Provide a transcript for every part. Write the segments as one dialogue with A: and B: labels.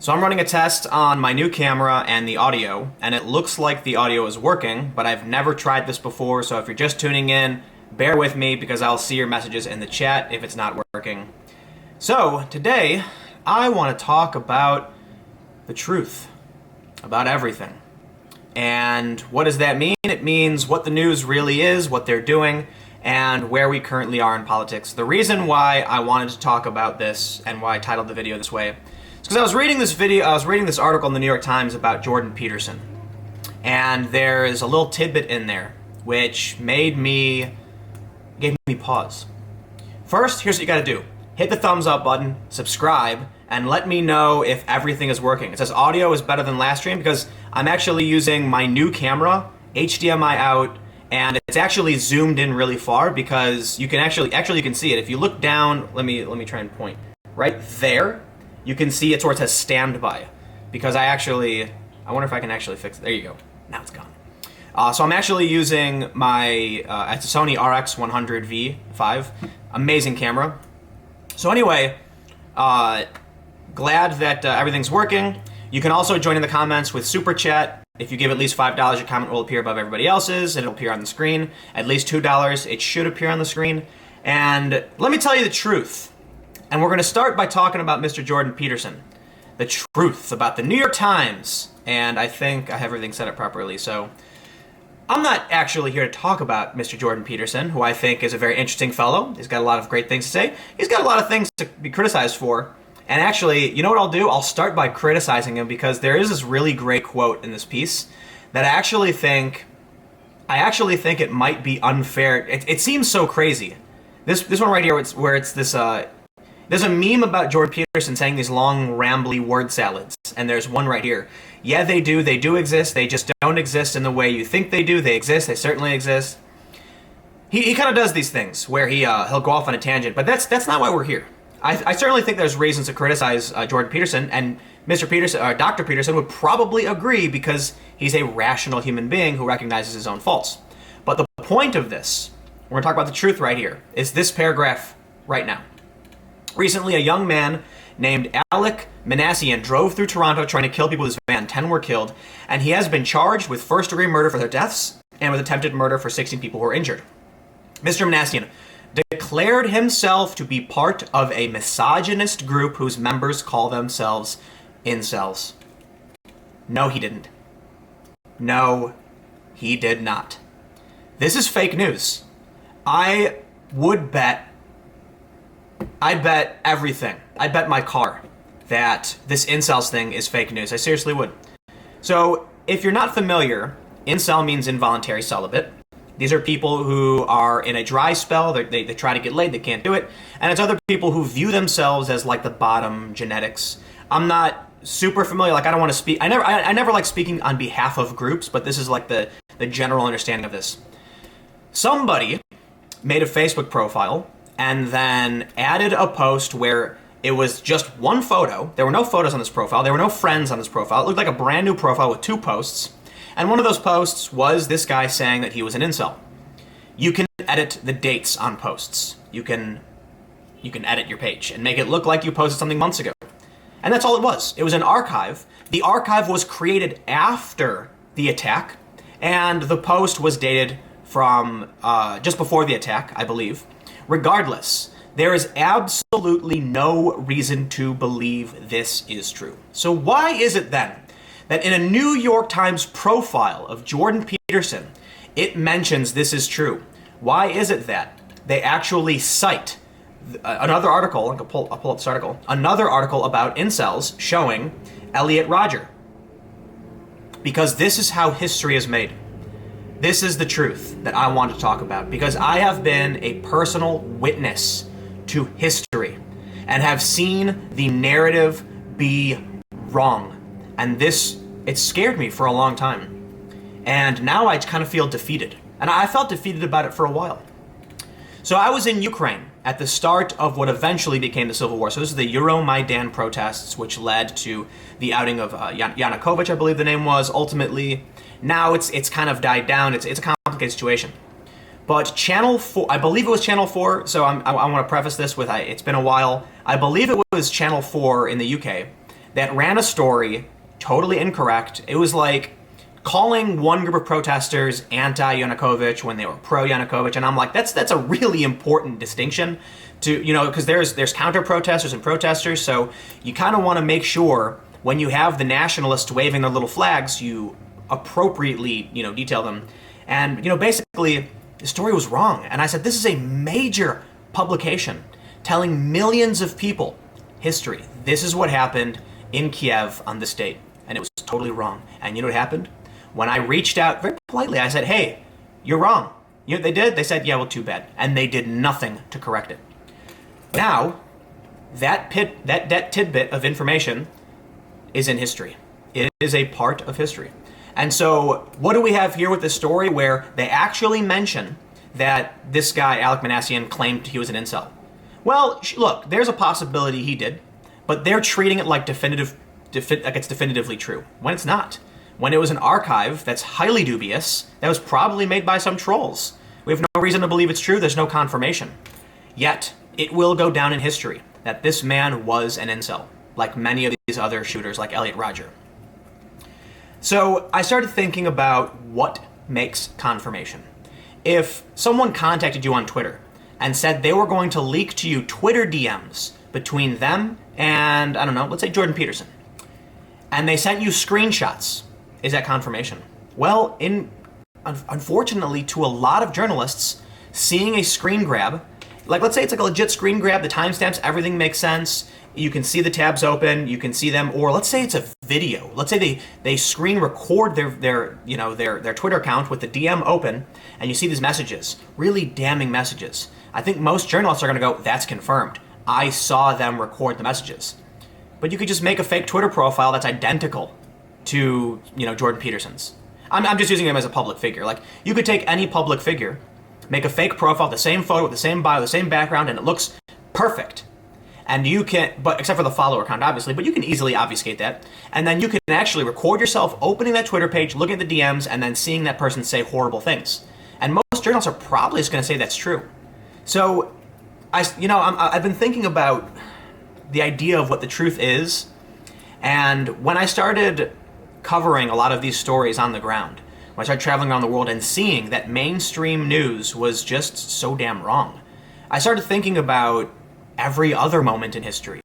A: So I'm running a test on my new camera and the audio, and it looks like the audio is working, but I've never tried this before, so if you're just tuning in, bear with me because I'll see your messages in the chat if it's not working. So today, I want to talk about the truth, about everything. And what does that mean? It means what the news really is, what they're doing, and where we currently are in politics. The reason why I wanted to talk about this and why I titled the video this way is because I was reading this article in the New York Times about Jordan Peterson. And there's a little tidbit in there which gave me pause. First, here's what you gotta do. Hit the thumbs up button, subscribe, and let me know if everything is working. It says audio is better than last stream because I'm actually using my new camera, HDMI out, and it's actually zoomed in really far because you can actually you can see it. If you look down, let me try and point. Right there, you can see it's where it says standby. Because I wonder if I can actually fix it. There you go. Now it's gone. So I'm actually using my it's a Sony RX100V5. Amazing camera. So anyway, glad that everything's working. You can also join in the comments with Super Chat. If you give at least $5, your comment will appear above everybody else's, and it'll appear on the screen. At least $2, it should appear on the screen. And let me tell you the truth. And we're going to start by talking about Mr. Jordan Peterson. The truth about the New York Times. And I think I have everything set up properly, so I'm not actually here to talk about Mr. Jordan Peterson, who I think is a very interesting fellow. He's got a lot of great things to say. He's got a lot of things to be criticized for. And actually, you know what I'll do? I'll start by criticizing him because there is this really great quote in this piece that I actually think it might be unfair. It seems so crazy. This one right here, where it's this. There's a meme about Jordan Peterson saying these long, rambly word salads, and there's one right here. Yeah, they do exist. They just don't exist in the way you think they do. They exist. They certainly exist. He kind of does these things where he'll go off on a tangent, but that's not why we're here. I certainly think there's reasons to criticize Jordan Peterson, and Mr. Peterson, or Dr. Peterson, would probably agree because he's a rational human being who recognizes his own faults. But the point of this, we're going to talk about the truth right here, is this paragraph right now. Recently, a young man named Alec Manassian drove through Toronto trying to kill people with his van. 10 were killed, and he has been charged with first-degree murder for their deaths and with attempted murder for 16 people who were injured. Mr. Manassian declared himself to be part of a misogynist group whose members call themselves incels. No, he didn't. No, he did not. This is fake news. I'd bet everything. I'd bet my car that this incels thing is fake news. I seriously would. So, if you're not familiar, incel means involuntary celibate. These are people who are in a dry spell, they try to get laid, they can't do it. And it's other people who view themselves as like the bottom genetics. I'm not super familiar, like I don't want to speak, I never like speaking on behalf of groups, but this is like the general understanding of this. Somebody made a Facebook profile and then added a post where it was just one photo. There were no photos on this profile. There were no friends on this profile. It looked like a brand new profile with 2 posts. And one of those posts was this guy saying that he was an incel. You can edit the dates on posts. You can edit your page and make it look like you posted something months ago. And that's all it was. It was an archive. The archive was created after the attack, and the post was dated from just before the attack, I believe. Regardless, there is absolutely no reason to believe this is true. So why is it then that in a New York Times profile of Jordan Peterson, it mentions this is true? Why is it that they actually cite another article, I'll pull up this article, another article about incels showing Elliot Rodger? Because this is how history is made. This is the truth that I want to talk about, because I have been a personal witness to history and have seen the narrative be wrong. And it scared me for a long time. And now I kind of feel defeated. And I felt defeated about it for a while. So I was in Ukraine at the start of what eventually became the Civil War. So this is the Maidan protests, which led to the outing of Yanukovych, I believe the name was, ultimately. Now it's kind of died down. It's a complicated situation. But Channel 4, I believe it was Channel 4, so I want to preface this with, it's been a while. I believe it was Channel 4 in the UK that ran a story totally incorrect. It was like calling one group of protesters anti-Yanukovych when they were pro-Yanukovych, and I'm like, that's a really important distinction to, because there's counter-protesters and protesters, so you kind of want to make sure when you have the nationalists waving their little flags, you appropriately, detail them. And, basically, the story was wrong. And I said, this is a major publication telling millions of people history. This is what happened in Kiev on this date. And it was totally wrong. And you know what happened? When I reached out very politely, I said, hey, you're wrong. You know what they did? They said, yeah, well, too bad. And they did nothing to correct it. Now, that tidbit of information is in history. It is a part of history. And so what do we have here with this story where they actually mention that this guy, Alec Manassian, claimed he was an incel? Well, look, there's a possibility he did, but they're treating it like like it's definitively true, when it's not. When it was an archive that's highly dubious, that was probably made by some trolls. We have no reason to believe it's true, there's no confirmation. Yet, it will go down in history that this man was an incel, like many of these other shooters like Elliot Rodger. So I started thinking about what makes confirmation. If someone contacted you on Twitter and said they were going to leak to you Twitter DMs between them and, I don't know, let's say Jordan Peterson, and they sent you screenshots, is that confirmation? Well, unfortunately, to a lot of journalists, seeing a screen grab, like let's say it's like a legit screen grab, the timestamps, everything makes sense, you can see the tabs open, you can see them, or let's say it's a video. Let's say they screen record their Twitter account with the DM open, and you see these messages, really damning messages. I think most journalists are going to go, that's confirmed. I saw them record the messages. But you could just make a fake Twitter profile that's identical to, Jordan Peterson's. I'm just using him as a public figure. Like, you could take any public figure, make a fake profile, the same photo, with the same bio, the same background, and it looks perfect. And you can, but except for the follower count, obviously, but you can easily obfuscate that. And then you can actually record yourself opening that Twitter page, looking at the DMs, and then seeing that person say horrible things. And most journalists are probably just going to say that's true. So, I've been thinking about the idea of what the truth is. And when I started covering a lot of these stories on the ground, when I started traveling around the world and seeing that mainstream news was just so damn wrong, I started thinking about every other moment in history,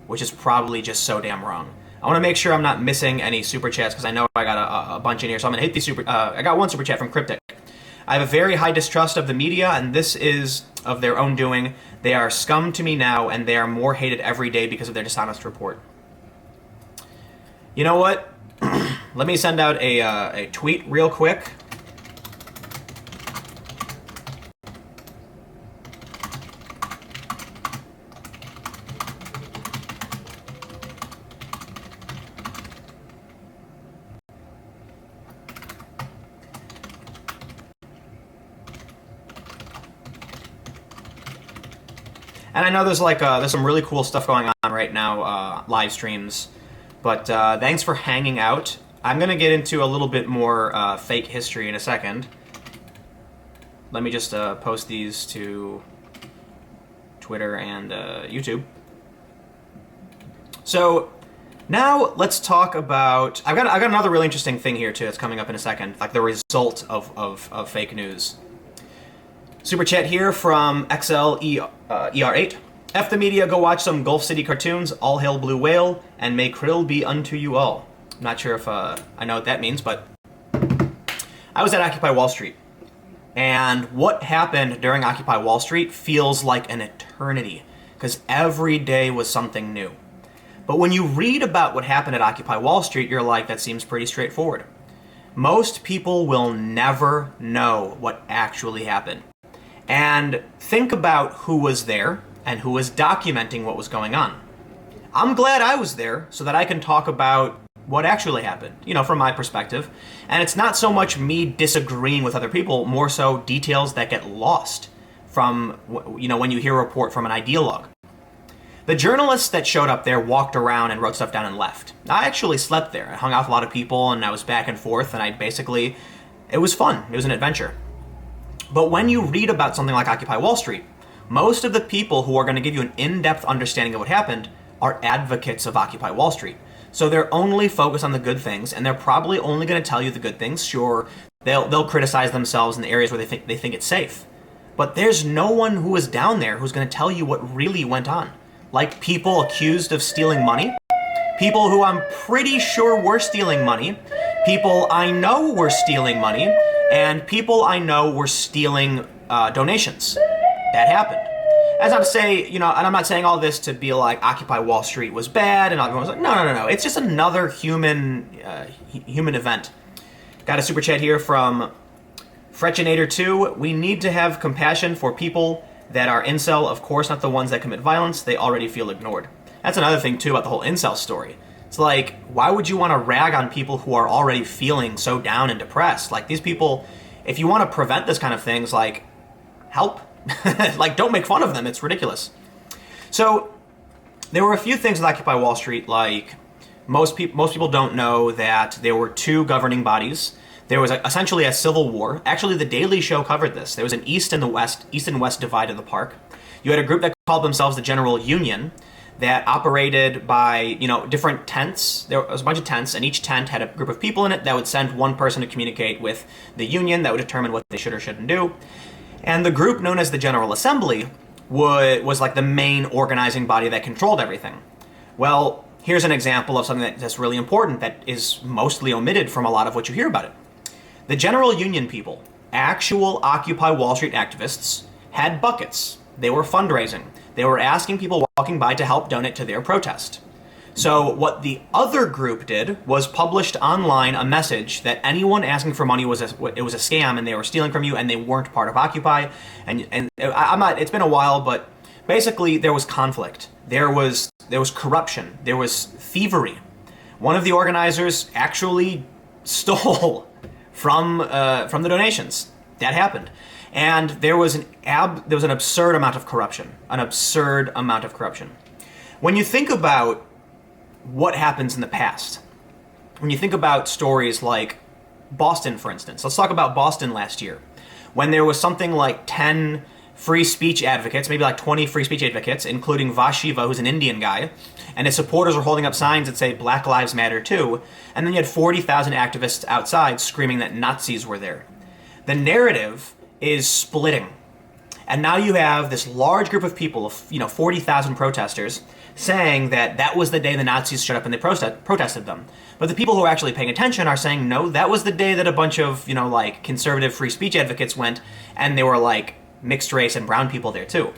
A: which is probably just so damn wrong. I want to make sure I'm not missing any super chats because I know I got a bunch in here. So I'm going to hit these I got one super chat from Cryptic. I have a very high distrust of the media, and this is of their own doing. They are scum to me now, and they are more hated every day because of their dishonest report. You know what? Let me send out a tweet real quick. And I know there's some really cool stuff going on right now, live streams. But thanks for hanging out. I'm going to get into a little bit more fake history in a second. Let me just post these to Twitter and YouTube. So now let's talk about... I've got another really interesting thing here too that's coming up in a second, like the result of fake news. Super chat here from XLER8. F the media, go watch some Gulf City cartoons, all hail Blue Whale, and may krill be unto you all. I'm not sure if I know what that means, but I was at Occupy Wall Street. And what happened during Occupy Wall Street feels like an eternity, because every day was something new. But when you read about what happened at Occupy Wall Street, you're like, that seems pretty straightforward. Most people will never know what actually happened. And think about who was there and who was documenting what was going on. I'm glad I was there so that I can talk about what actually happened, from my perspective. And it's not so much me disagreeing with other people, more so details that get lost from, when you hear a report from an ideologue. The journalists that showed up there walked around and wrote stuff down and left. I actually slept there. I hung out with a lot of people and I was back and forth, and it was fun. It was an adventure. But when you read about something like Occupy Wall Street, most of the people who are going to give you an in-depth understanding of what happened are advocates of Occupy Wall Street. So they're only focused on the good things, and they're probably only going to tell you the good things. Sure, they'll criticize themselves in the areas where they think it's safe. But there's no one who is down there who's going to tell you what really went on. Like people accused of stealing money, people who I'm pretty sure were stealing money, people I know were stealing money, and people I know were stealing donations. That happened. That's not to say, and I'm not saying all this to be like Occupy Wall Street was bad, and everyone's like, no. It's just another human event. Got a super chat here from Fretchinator2. We need to have compassion for people that are incel, of course, not the ones that commit violence. They already feel ignored. That's another thing, too, about the whole incel story. It's like, why would you want to rag on people who are already feeling so down and depressed? Like, these people, if you want to prevent this kind of things, like, help. Like, don't make fun of them. It's ridiculous. So, there were a few things with Occupy Wall Street, like, most people don't know that there were two governing bodies. There was essentially a civil war. Actually, The Daily Show covered this. There was an East and West divide in the park. You had a group that called themselves the General Union that operated by, different tents. There was a bunch of tents, and each tent had a group of people in it that would send one person to communicate with the union that would determine what they should or shouldn't do. And the group known as the General Assembly was like the main organizing body that controlled everything. Well, here's an example of something that's really important that is mostly omitted from a lot of what you hear about it. The General Union people, actual Occupy Wall Street activists, had buckets. They were fundraising. They were asking people walking by to help donate to their protest. So what the other group did was published online a message that anyone asking for money was a scam and they were stealing from you and they weren't part of Occupy. And it's been a while, but basically there was conflict. There was corruption. There was thievery. One of the organizers actually stole from the donations. That happened. And there was an absurd amount of corruption. An absurd amount of corruption. When you think about what happens in the past, when you think about stories like Boston, for instance, let's talk about Boston last year, when there was something like 10 free speech advocates, maybe like 20 free speech advocates, including Vashiva, who's an Indian guy, and his supporters were holding up signs that say Black Lives Matter too, and then you had 40,000 activists outside screaming that Nazis were there. The narrative is splitting. And now you have this large group of people, 40,000 protesters, saying that was the day the Nazis showed up and they protested them. But the people who are actually paying attention are saying, no, that was the day that a bunch of, conservative free speech advocates went, and they were like mixed race and brown people there too.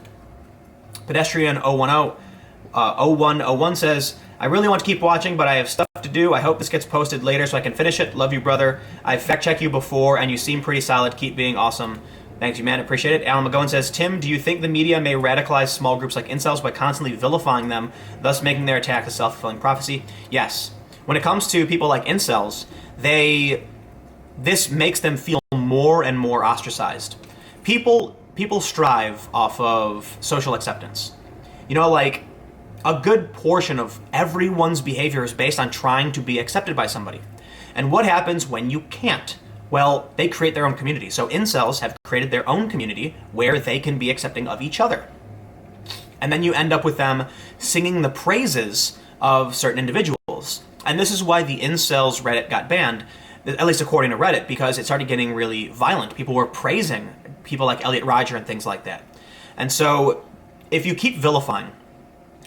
A: Pedestrian 0101 says, I really want to keep watching, but I have stuff to do. I hope this gets posted later so I can finish it. Love you, brother. I've fact-checked you before, and you seem pretty solid. Keep being awesome. Thanks, you, man. Appreciate it. Alan McGowan says, Tim, do you think the media may radicalize small groups like incels by constantly vilifying them, thus making their attack a self-fulfilling prophecy? Yes. When it comes to people like incels, this makes them feel more and more ostracized. People strive off of social acceptance. A good portion of everyone's behavior is based on trying to be accepted by somebody. And what happens when you can't? Well, they create their own community. So incels have created their own community where they can be accepting of each other. And then you end up with them singing the praises of certain individuals. And this is why the incels Reddit got banned, at least according to Reddit, because it started getting really violent. People were praising people like Elliot Rodger and things like that. And so if you keep vilifying,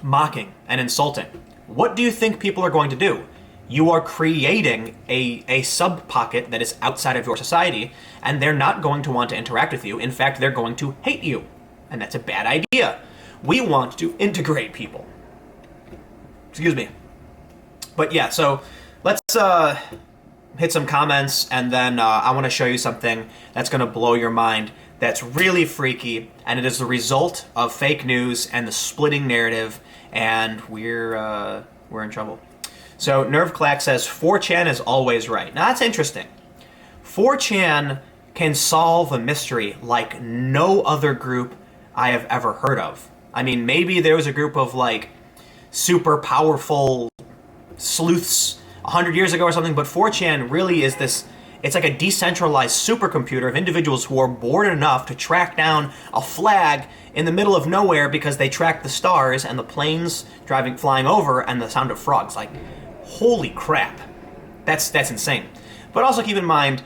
A: mocking, and insulting, what do you think people are going to do? You are creating a sub-pocket that is outside of your society, and they're not going to want to interact with you. In fact, they're going to hate you. And that's a bad idea. We want to integrate people. Excuse me. But yeah, so let's hit some comments, and then I want to show you something that's going to blow your mind, that's really freaky, and it is the result of fake news and the splitting narrative, and we're in trouble. So Nerve Clack says 4chan is always right. Now that's interesting. 4chan can solve a mystery like no other group I have ever heard of. I mean, maybe there was a group of super powerful sleuths 100 years ago or something, but 4chan really is this, it's like a decentralized supercomputer of individuals who are bored enough to track down a flag in the middle of nowhere because they track the stars and the planes flying over and the sound of frogs. holy crap, that's insane. But also keep in mind,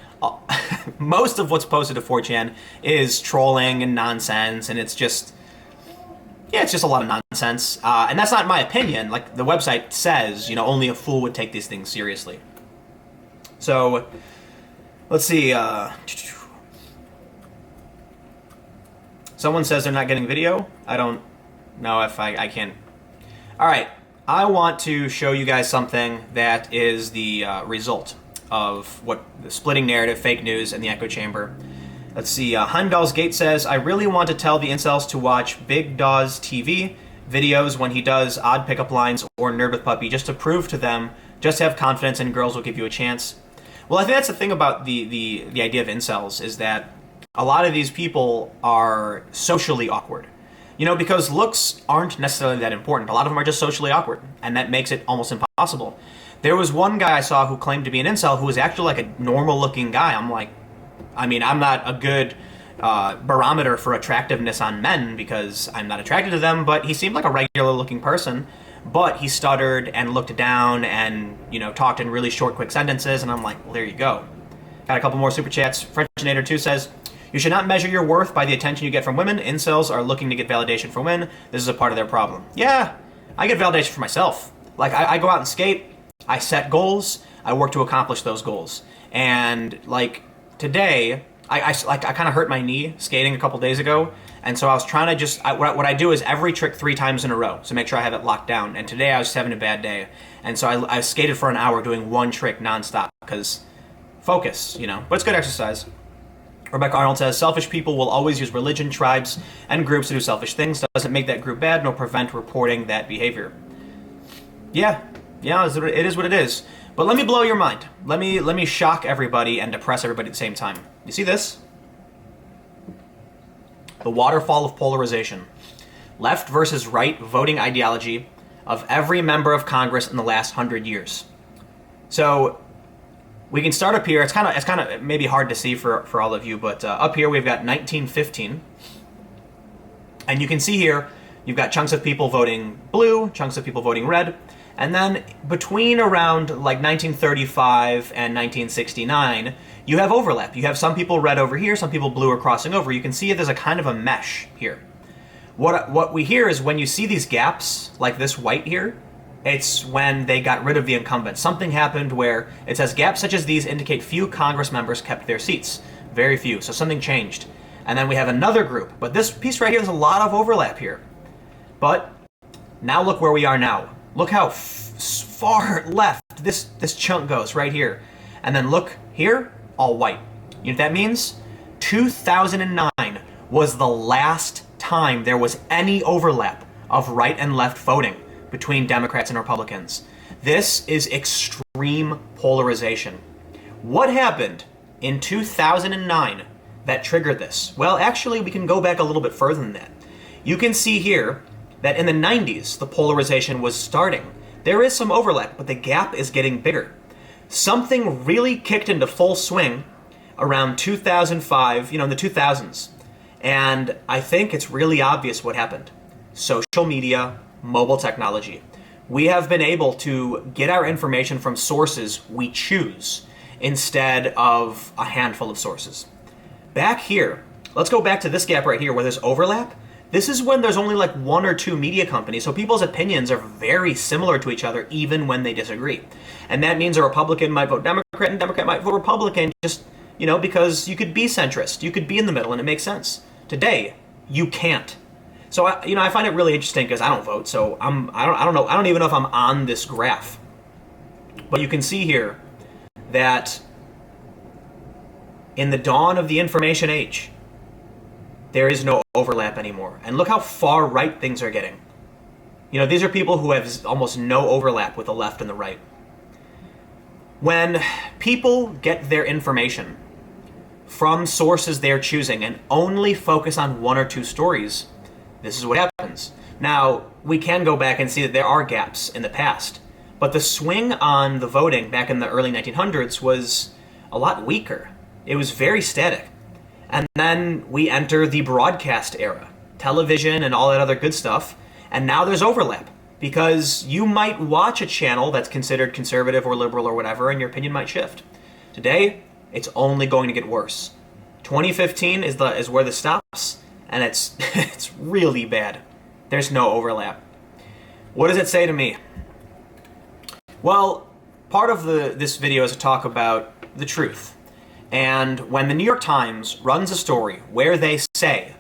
A: most of what's posted to 4chan is trolling and nonsense, and it's just a lot of nonsense. And that's not my opinion. Like, the website says, only a fool would take these things seriously. So, let's see. Someone says they're not getting video. I don't know if I can. All right. I want to show you guys something that is the result of what the splitting narrative, fake news, and the echo chamber. Let's see. Heimdall's Gate says, I really want to tell the incels to watch Big Dawes TV videos when he does odd pickup lines or Nerd with Puppy just to prove to them, just have confidence and girls will give you a chance. Well, I think that's the thing about the idea of incels, is that a lot of these people are socially awkward. Because looks aren't necessarily that important. A lot of them are just socially awkward, and that makes it almost impossible. There was one guy I saw who claimed to be an incel who was actually like a normal-looking guy. I'm like, I'm not a good barometer for attractiveness on men because I'm not attracted to them, but he seemed like a regular-looking person. But he stuttered and looked down and, talked in really short, quick sentences, and I'm like, well, there you go. Got a couple more super chats. Frenchinator 2 says, you should not measure your worth by the attention you get from women. Incels are looking to get validation from women. This is a part of their problem. Yeah, I get validation for myself. Like, I go out and skate. I set goals. I work to accomplish those goals. And, like, today, I kind of hurt my knee skating a couple days ago. And so I was trying to what I do is every trick 3 times in a row. So make sure I have it locked down. And today I was just having a bad day. And so I skated for an hour doing one trick nonstop. Because focus, But it's good exercise. Rebecca Arnold says, selfish people will always use religion, tribes, and groups to do selfish things. Doesn't make that group bad, nor prevent reporting that behavior. Yeah, it is what it is. But let me blow your mind. Let me shock everybody and depress everybody at the same time. You see this? The waterfall of polarization. Left versus right voting ideology of every member of Congress in the last 100 years. So we can start up here. It's kind of maybe hard to see for all of you, but up here we've got 1915. And you can see here, you've got chunks of people voting blue, chunks of people voting red. And then between around like 1935 and 1969, you have overlap. You have some people red over here, some people blue are crossing over. You can see there's a kind of a mesh here. What we hear is when you see these gaps, like this white here, it's when they got rid of the incumbent. Something happened where it says gaps such as these indicate few Congress members kept their seats. Very few. So something changed. And then we have another group. But this piece right here, there's a lot of overlap here. But now look where we are now. Look how far left this chunk goes right here. And then look here, all white. You know what that means? 2009 was the last time there was any overlap of right and left voting between Democrats and Republicans. This is extreme polarization. What happened in 2009 that triggered this? Well, actually, we can go back a little bit further than that. You can see here that in the 90s, the polarization was starting. There is some overlap, but the gap is getting bigger. Something really kicked into full swing around 2005, in the 2000s. And I think it's really obvious what happened. Social media, mobile technology. We have been able to get our information from sources we choose instead of a handful of sources. Back here, let's go back to this gap right here where there's overlap. This is when there's only like 1 or 2 media companies, so people's opinions are very similar to each other even when they disagree. And that means a Republican might vote Democrat and Democrat might vote Republican just, because you could be centrist, you could be in the middle and it makes sense. Today, you can't. So I find it really interesting because I don't vote, so I don't even know if I'm on this graph. But you can see here that in the dawn of the information age, there is no overlap anymore. And look how far right things are getting. These are people who have almost no overlap with the left and the right. When people get their information from sources they're choosing and only focus on 1 or 2 stories, this is what happens. Now, we can go back and see that there are gaps in the past, but the swing on the voting back in the early 1900s was a lot weaker. It was very static. And then we enter the broadcast era, television and all that other good stuff, and now there's overlap. because you might watch a channel that's considered conservative or liberal or whatever, and your opinion might shift. Today, it's only going to get worse. 2015 is where this stops, and it's it's really bad. There's no overlap. What does it say to me? Well, part of this video is to talk about the truth. And when the New York Times runs a story where they say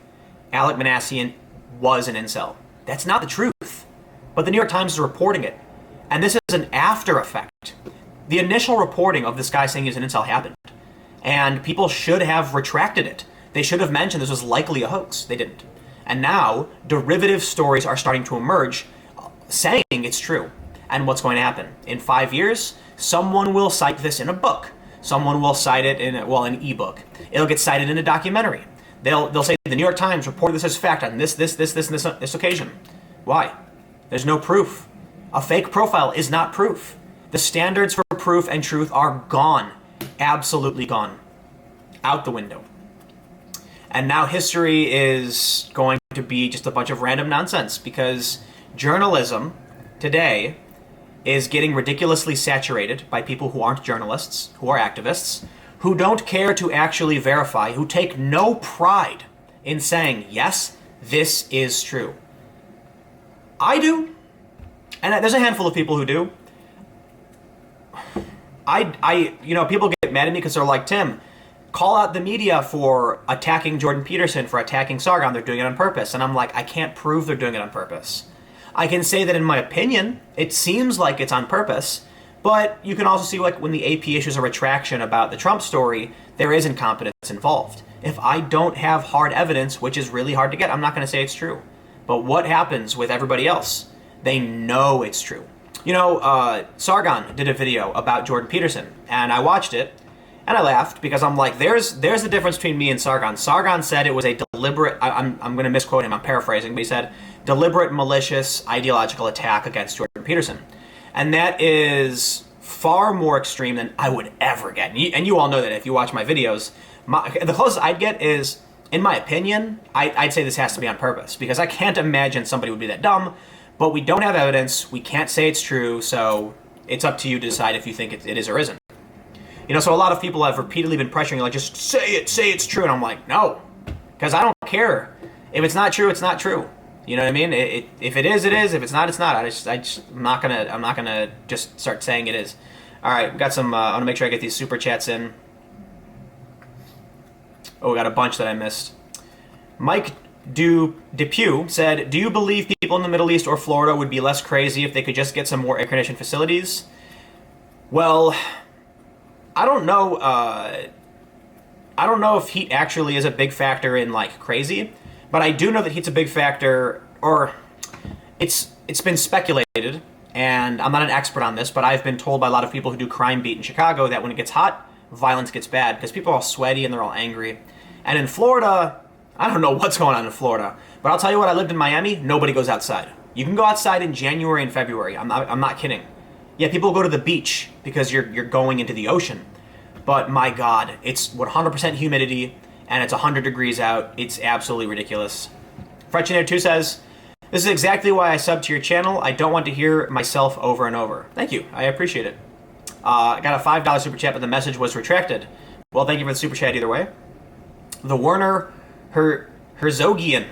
A: Alec Manassian was an incel, that's not the truth. But the New York Times is reporting it. And this is an after effect. The initial reporting of this guy saying he's an incel happened. And people should have retracted it. They should have mentioned this was likely a hoax. They didn't. And now, derivative stories are starting to emerge saying it's true. And what's going to happen? In 5 years, someone will cite this in a book. Someone will cite it in, an ebook. It'll get cited in a documentary. They'll say the New York Times reported this as fact on this occasion. Why? There's no proof. A fake profile is not proof. The standards for proof and truth are gone. Absolutely gone. Out the window. And now history is going to be just a bunch of random nonsense, because journalism today is getting ridiculously saturated by people who aren't journalists, who are activists, who don't care to actually verify, who take no pride in saying, yes, this is true. I do. And there's a handful of people who do. People get mad at me because they're like, Tim, call out the media for attacking Jordan Peterson, for attacking Sargon. They're doing it on purpose. And I'm like, I can't prove they're doing it on purpose. I can say that in my opinion, it seems like it's on purpose, but you can also see, like, when the AP issues a retraction about the Trump story, there is incompetence involved. If I don't have hard evidence, which is really hard to get, I'm not going to say it's true. But what happens with everybody else? They know it's true. Sargon did a video about Jordan Peterson, and I watched it, and I laughed because I'm like, there's the difference between me and Sargon. Sargon said it was a deliberate, I'm going to misquote him, I'm paraphrasing, but he said, deliberate, malicious, ideological attack against Jordan Peterson. And that is far more extreme than I would ever get. And you all know that if you watch my videos. The closest I'd get is, in my opinion, I'd say this has to be on purpose, because I can't imagine somebody would be that dumb, but we don't have evidence, we can't say it's true, so it's up to you to decide if you think it is or isn't. So a lot of people have repeatedly been pressuring me, like, just say it's true, and I'm like, no, because I don't care. If it's not true, it's not true. You know what I mean? If it is, it is. If it's not, it's not. I'm not gonna just start saying it is. All right, we got some. I want to make sure I get these super chats in. Oh, we got a bunch that I missed. Mike Depew said, "Do you believe people in the Middle East or Florida would be less crazy if they could just get some more air conditioned facilities?" Well, I don't know. I don't know if heat actually is a big factor in, like, crazy. But I do know that heat's a big factor, or it's been speculated, and I'm not an expert on this, but I've been told by a lot of people who do crime beat in Chicago that when it gets hot, violence gets bad, because people are all sweaty and they're all angry. And in Florida, I don't know what's going on in Florida, but I'll tell you what, I lived in Miami, nobody goes outside. You can go outside in January and February, I'm not kidding. Yeah, people go to the beach because you're going into the ocean, but my God, it's 100% humidity, and it's 100 degrees out. It's absolutely ridiculous. Fretchinator2 says, "This is exactly why I subbed to your channel. I don't want to hear myself over and over." Thank you. I appreciate it. I got a $5 super chat, but the message was retracted. Well, thank you for the super chat either way. The Werner Herzogian.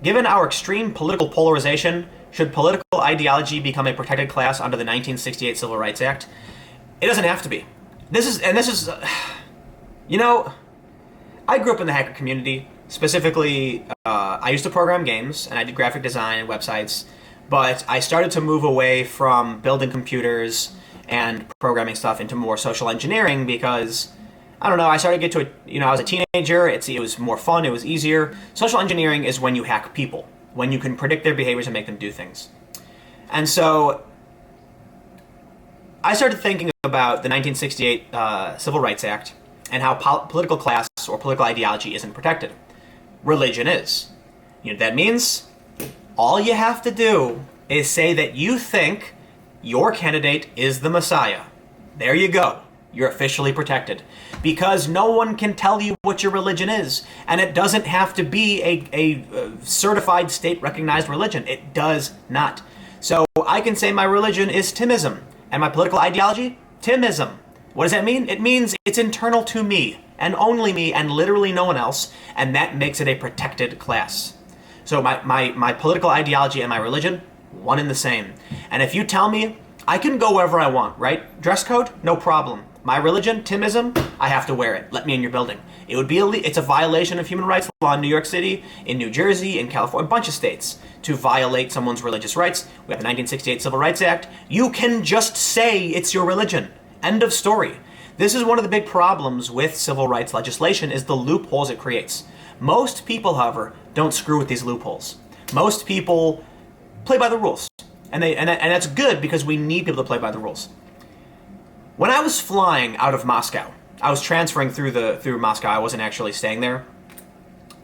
A: Given our extreme political polarization, should political ideology become a protected class under the 1968 Civil Rights Act? It doesn't have to be. This is I grew up in the hacker community. Specifically, I used to program games, and I did graphic design and websites, but I started to move away from building computers and programming stuff into more social engineering because, I don't know, I started to get to I was a teenager, it was more fun, it was easier. Social engineering is when you hack people, when you can predict their behaviors and make them do things. And so I started thinking about the 1968 Civil Rights Act and how political class or political ideology isn't protected. Religion is. You know what that means? All you have to do is say that you think your candidate is the Messiah. There you go. You're officially protected. Because no one can tell you what your religion is. And it doesn't have to be a certified state-recognized religion. It does not. So I can say my religion is Timism. And my political ideology? Timism. What does that mean? It means it's internal to me, and only me, and literally no one else, and that makes it a protected class. So my political ideology and my religion, one and the same. And if you tell me I can go wherever I want, right? Dress code? No problem. My religion, Timism, I have to wear it. Let me in your building. It would be it's a violation of human rights law in New York City, in New Jersey, in California, a bunch of states, to violate someone's religious rights. We have the 1968 Civil Rights Act. You can just say it's your religion. End of story. This is one of the big problems with civil rights legislation, is the loopholes it creates. Most people, however, don't screw with these loopholes. Most people play by the rules. And that's good, because we need people to play by the rules. When I was flying out of Moscow, I was transferring through Moscow. I wasn't actually staying there.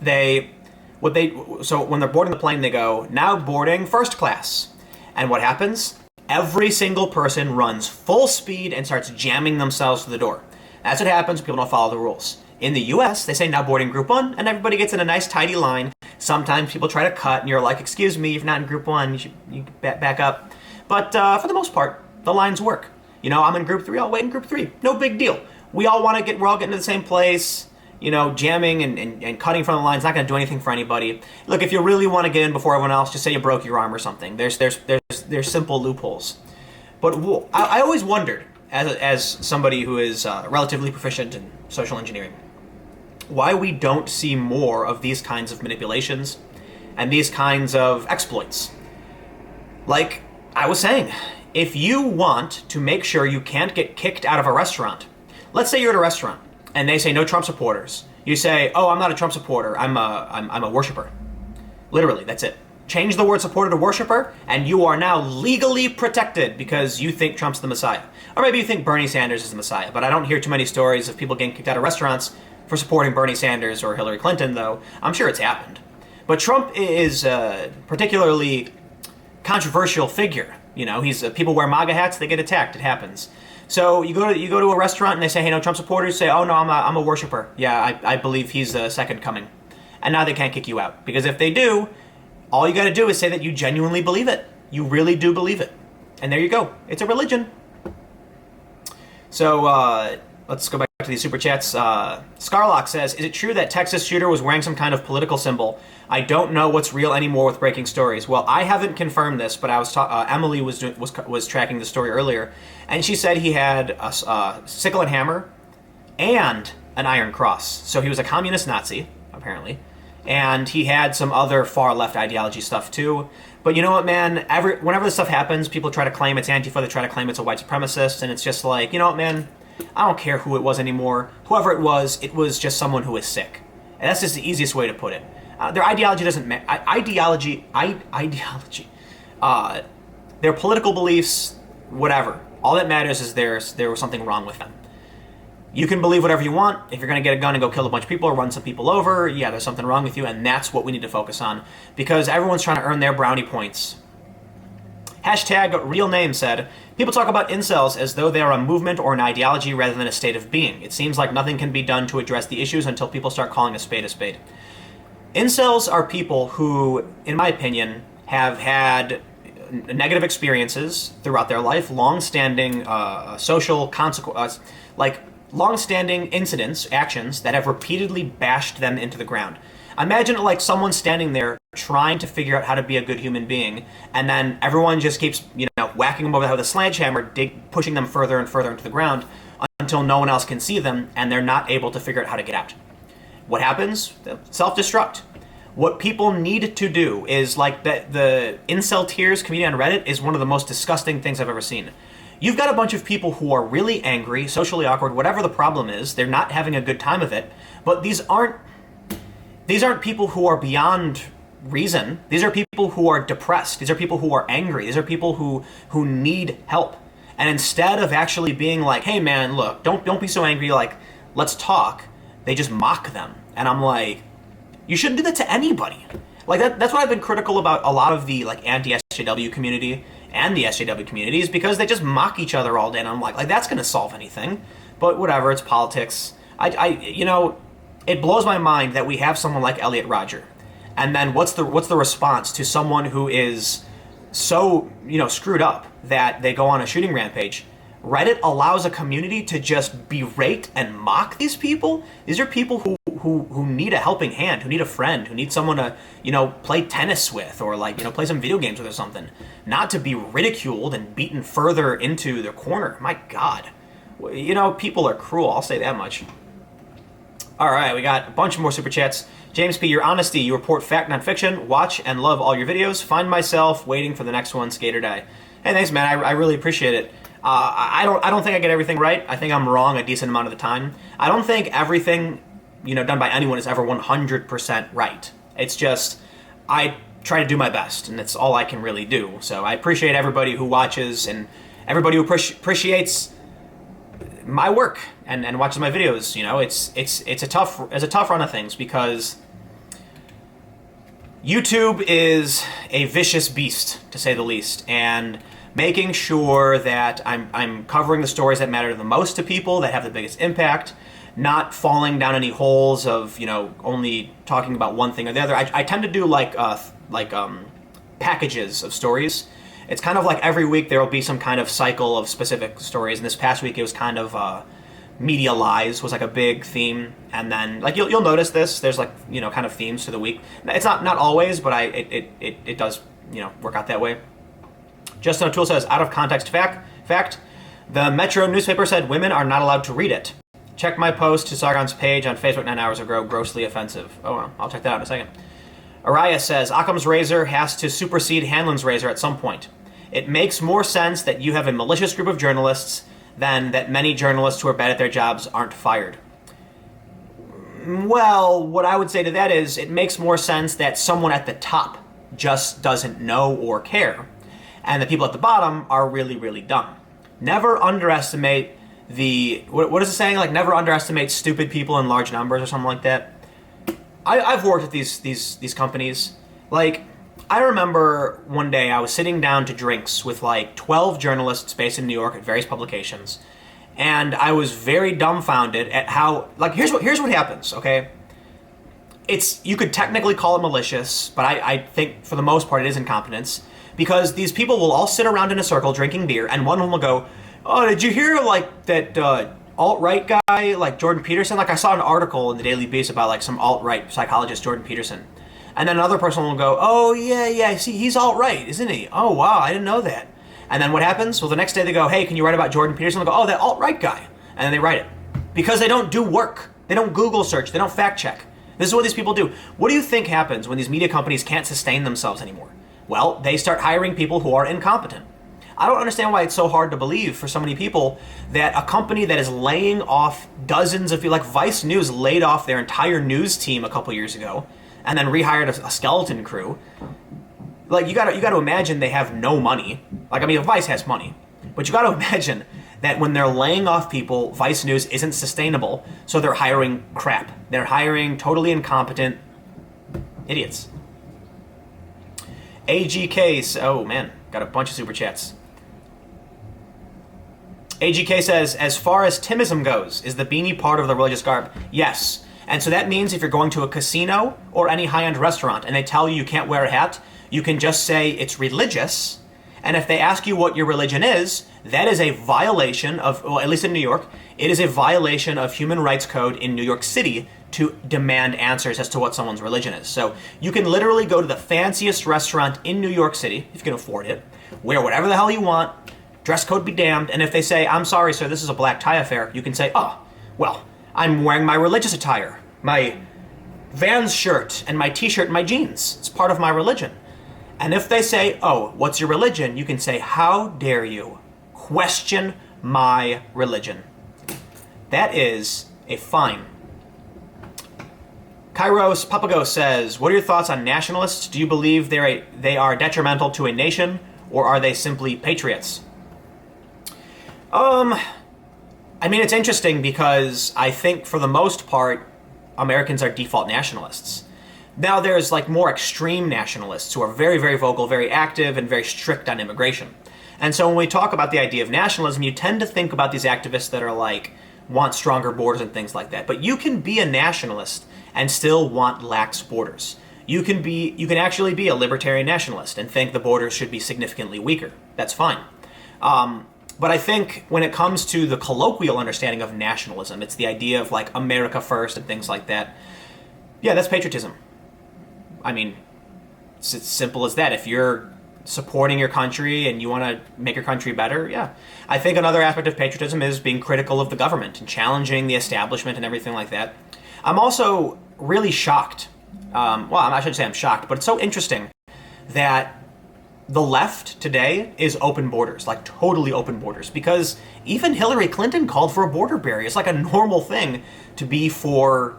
A: So when they're boarding the plane, they go, now boarding first class. And what happens? Every single person runs full speed and starts jamming themselves to the door. That's what happens when people don't follow the rules. In the US, they say now boarding group 1, and everybody gets in a nice tidy line. Sometimes people try to cut, and you're like, excuse me, if you're not in group 1, you back up. But for the most part, the lines work. You know, I'm in group 3, I'll wait in group 3. No big deal. We're all getting to the same place. You know, jamming and cutting from the line is not going to do anything for anybody. Look, if you really want to get in before everyone else, just say you broke your arm or something. There's simple loopholes. But I always wondered, as somebody who is relatively proficient in social engineering, why we don't see more of these kinds of manipulations and these kinds of exploits. Like I was saying, if you want to make sure you can't get kicked out of a restaurant, let's say you're at a restaurant and they say no Trump supporters. You say, oh, I'm not a Trump supporter, I'm a worshiper. Literally, that's it. Change the word supporter to worshiper, and you are now legally protected because you think Trump's the Messiah. Or maybe you think Bernie Sanders is the Messiah, but I don't hear too many stories of people getting kicked out of restaurants for supporting Bernie Sanders or Hillary Clinton, though. I'm sure it's happened. But Trump is a particularly controversial figure. You know, people wear MAGA hats, they get attacked, it happens. So you go to a restaurant and they say, hey, no Trump supporters. Say, oh no, I'm a worshiper. Yeah, I believe he's the second coming. And now they can't kick you out. Because if they do, all you got to do is say that you genuinely believe it. You really do believe it. And there you go. It's a religion. So let's go back to these super chats. Scarlock says, is it true that Texas shooter was wearing some kind of political symbol? I don't know what's real anymore with breaking stories. Well, I haven't confirmed this, but I was Emily was tracking the story earlier, and she said he had a sickle and hammer and an iron cross. So he was a communist Nazi, apparently, and he had some other far left ideology stuff too. But you know what, man? Whenever this stuff happens, people try to claim it's Antifa, they try to claim it's a white supremacist, and it's just like, you know what, man? I don't care who it was anymore. Whoever it was just someone who is sick. And that's just the easiest way to put it. Their ideology doesn't matter. Ideology. Their political beliefs, whatever. All that matters is there was something wrong with them. You can believe whatever you want. If you're going to get a gun and go kill a bunch of people or run some people over, yeah, there's something wrong with you, and that's what we need to focus on. Because everyone's trying to earn their brownie points. Hashtag real name said, people talk about incels as though they are a movement or an ideology rather than a state of being. It seems like nothing can be done to address the issues until people start calling a spade a spade. Incels are people who, in my opinion, have had negative experiences throughout their life, long-standing social consequences, like long-standing incidents, actions that have repeatedly bashed them into the ground. Imagine like someone standing there trying to figure out how to be a good human being, and then everyone just keeps, whacking them over the head with a sledgehammer, pushing them further and further into the ground until no one else can see them, and they're not able to figure out how to get out. What happens? Self-destruct. What people need to do is, like, the incel tears community on Reddit is one of the most disgusting things I've ever seen. You've got a bunch of people who are really angry, socially awkward, whatever the problem is, they're not having a good time of it, but these aren't people who are beyond reason. These are people who are depressed. These are people who are angry. These are people who need help. And instead of actually being like, hey man, look, don't be so angry, like, let's talk, they just mock them. And I'm like, you shouldn't do that to anybody. Like, that's what I've been critical about a lot of the, like, anti-SJW community and the SJW community, is because they just mock each other all day, and I'm like, that's gonna solve anything. But whatever, it's politics. It blows my mind that we have someone like Elliot Rodger. And then what's the response to someone who is so, screwed up that they go on a shooting rampage? Reddit allows a community to just berate and mock these people. These are people who need a helping hand, who need a friend, who need someone to, play tennis with or play some video games with or something. Not to be ridiculed and beaten further into their corner. My God. People are cruel, I'll say that much. All right, we got a bunch more super chats. James P., your honesty, you report fact, not fiction. Watch and love all your videos. Find myself waiting for the next one, skate or die. Hey, thanks, man. I really appreciate it. I don't think I get everything right. I think I'm wrong a decent amount of the time. I don't think everything, done by anyone is ever 100% right. It's just, I try to do my best, and that's all I can really do. So I appreciate everybody who watches and everybody who appreciates my work and watches my videos. It's a tough run of things because YouTube is a vicious beast, to say the least, and making sure that I'm covering the stories that matter the most to people, that have the biggest impact, not falling down any holes of only talking about one thing or the other. I tend to do packages of stories. It's kind of like every week there will be some kind of cycle of specific stories. And this past week it was kind of media lies was like a big theme, and then you'll notice this. There's kind of themes to the week. It's not always, but it does work out that way. Justin O'Toole says, out of context fact, the Metro newspaper said women are not allowed to read it. Check my post to Sargon's page on Facebook 9 hours ago, grossly offensive. Oh well, I'll check that out in a second. Araya says, Occam's razor has to supersede Hanlon's razor at some point. It makes more sense that you have a malicious group of journalists than that many journalists who are bad at their jobs aren't fired. Well, what I would say to that is it makes more sense that someone at the top just doesn't know or care, and the people at the bottom are really, really dumb. Never underestimate what is it saying? Never underestimate stupid people in large numbers or something like that. I've worked at these companies. I remember one day I was sitting down to drinks with 12 journalists based in New York at various publications, and I was very dumbfounded at how here's what happens. Okay, you could technically call it malicious, but I think for the most part it is incompetence, because these people will all sit around in a circle drinking beer, and one of them will go, "Oh, did you hear that alt-right guy Jordan Peterson? I saw an article in the Daily Beast about some alt-right psychologist Jordan Peterson." And then another person will go, "Oh, yeah, see, he's alt-right, isn't he? Oh, wow, I didn't know that." And then what happens? Well, the next day they go, "Hey, can you write about Jordan Peterson?" They'll go, "Oh, that alt-right guy." And then they write it. Because they don't do work. They don't Google search. They don't fact check. This is what these people do. What do you think happens when these media companies can't sustain themselves anymore? Well, they start hiring people who are incompetent. I don't understand why it's so hard to believe for so many people that a company that is laying off dozens of people, Vice News laid off their entire news team a couple years ago, and then rehired a skeleton crew. You gotta imagine they have no money. Vice has money, but you gotta imagine that when they're laying off people, Vice News isn't sustainable, so they're hiring crap. They're hiring totally incompetent idiots. AGK, oh man, got a bunch of super chats. AGK says, as far as Timism goes, is the beanie part of the religious garb? Yes. And so that means if you're going to a casino or any high-end restaurant and they tell you can't wear a hat, you can just say it's religious. And if they ask you what your religion is, that is a violation of, well, at least in New York, it is a violation of human rights code in New York City to demand answers as to what someone's religion is. So you can literally go to the fanciest restaurant in New York City, if you can afford it, wear whatever the hell you want, dress code be damned, and if they say, "I'm sorry, sir, this is a black tie affair," you can say, "Oh, well, I'm wearing my religious attire, my Vans shirt and my t-shirt and my jeans. It's part of my religion." And if they say, "Oh, what's your religion?" you can say, "How dare you question my religion?" That is a fine. Kairos Papago says, what are your thoughts on nationalists? Do you believe they are detrimental to a nation, or are they simply patriots? It's interesting because I think for the most part, Americans are default nationalists. Now there's more extreme nationalists who are very, very vocal, very active, and very strict on immigration. And so when we talk about the idea of nationalism, you tend to think about these activists that are want stronger borders and things like that. But you can be a nationalist and still want lax borders. You can actually be a libertarian nationalist and think the borders should be significantly weaker. That's fine. But I think when it comes to the colloquial understanding of nationalism, it's the idea of like America first and things like that. Yeah, that's patriotism. I mean, it's as simple as that. If you're supporting your country and you want to make your country better, yeah. I think another aspect of patriotism is being critical of the government and challenging the establishment and everything like that. I'm also really shocked. Well, I shouldn't say I'm shocked, but it's so interesting that the left today is open borders, like totally open borders, because even Hillary Clinton called for a border barrier. It's like a normal thing to be for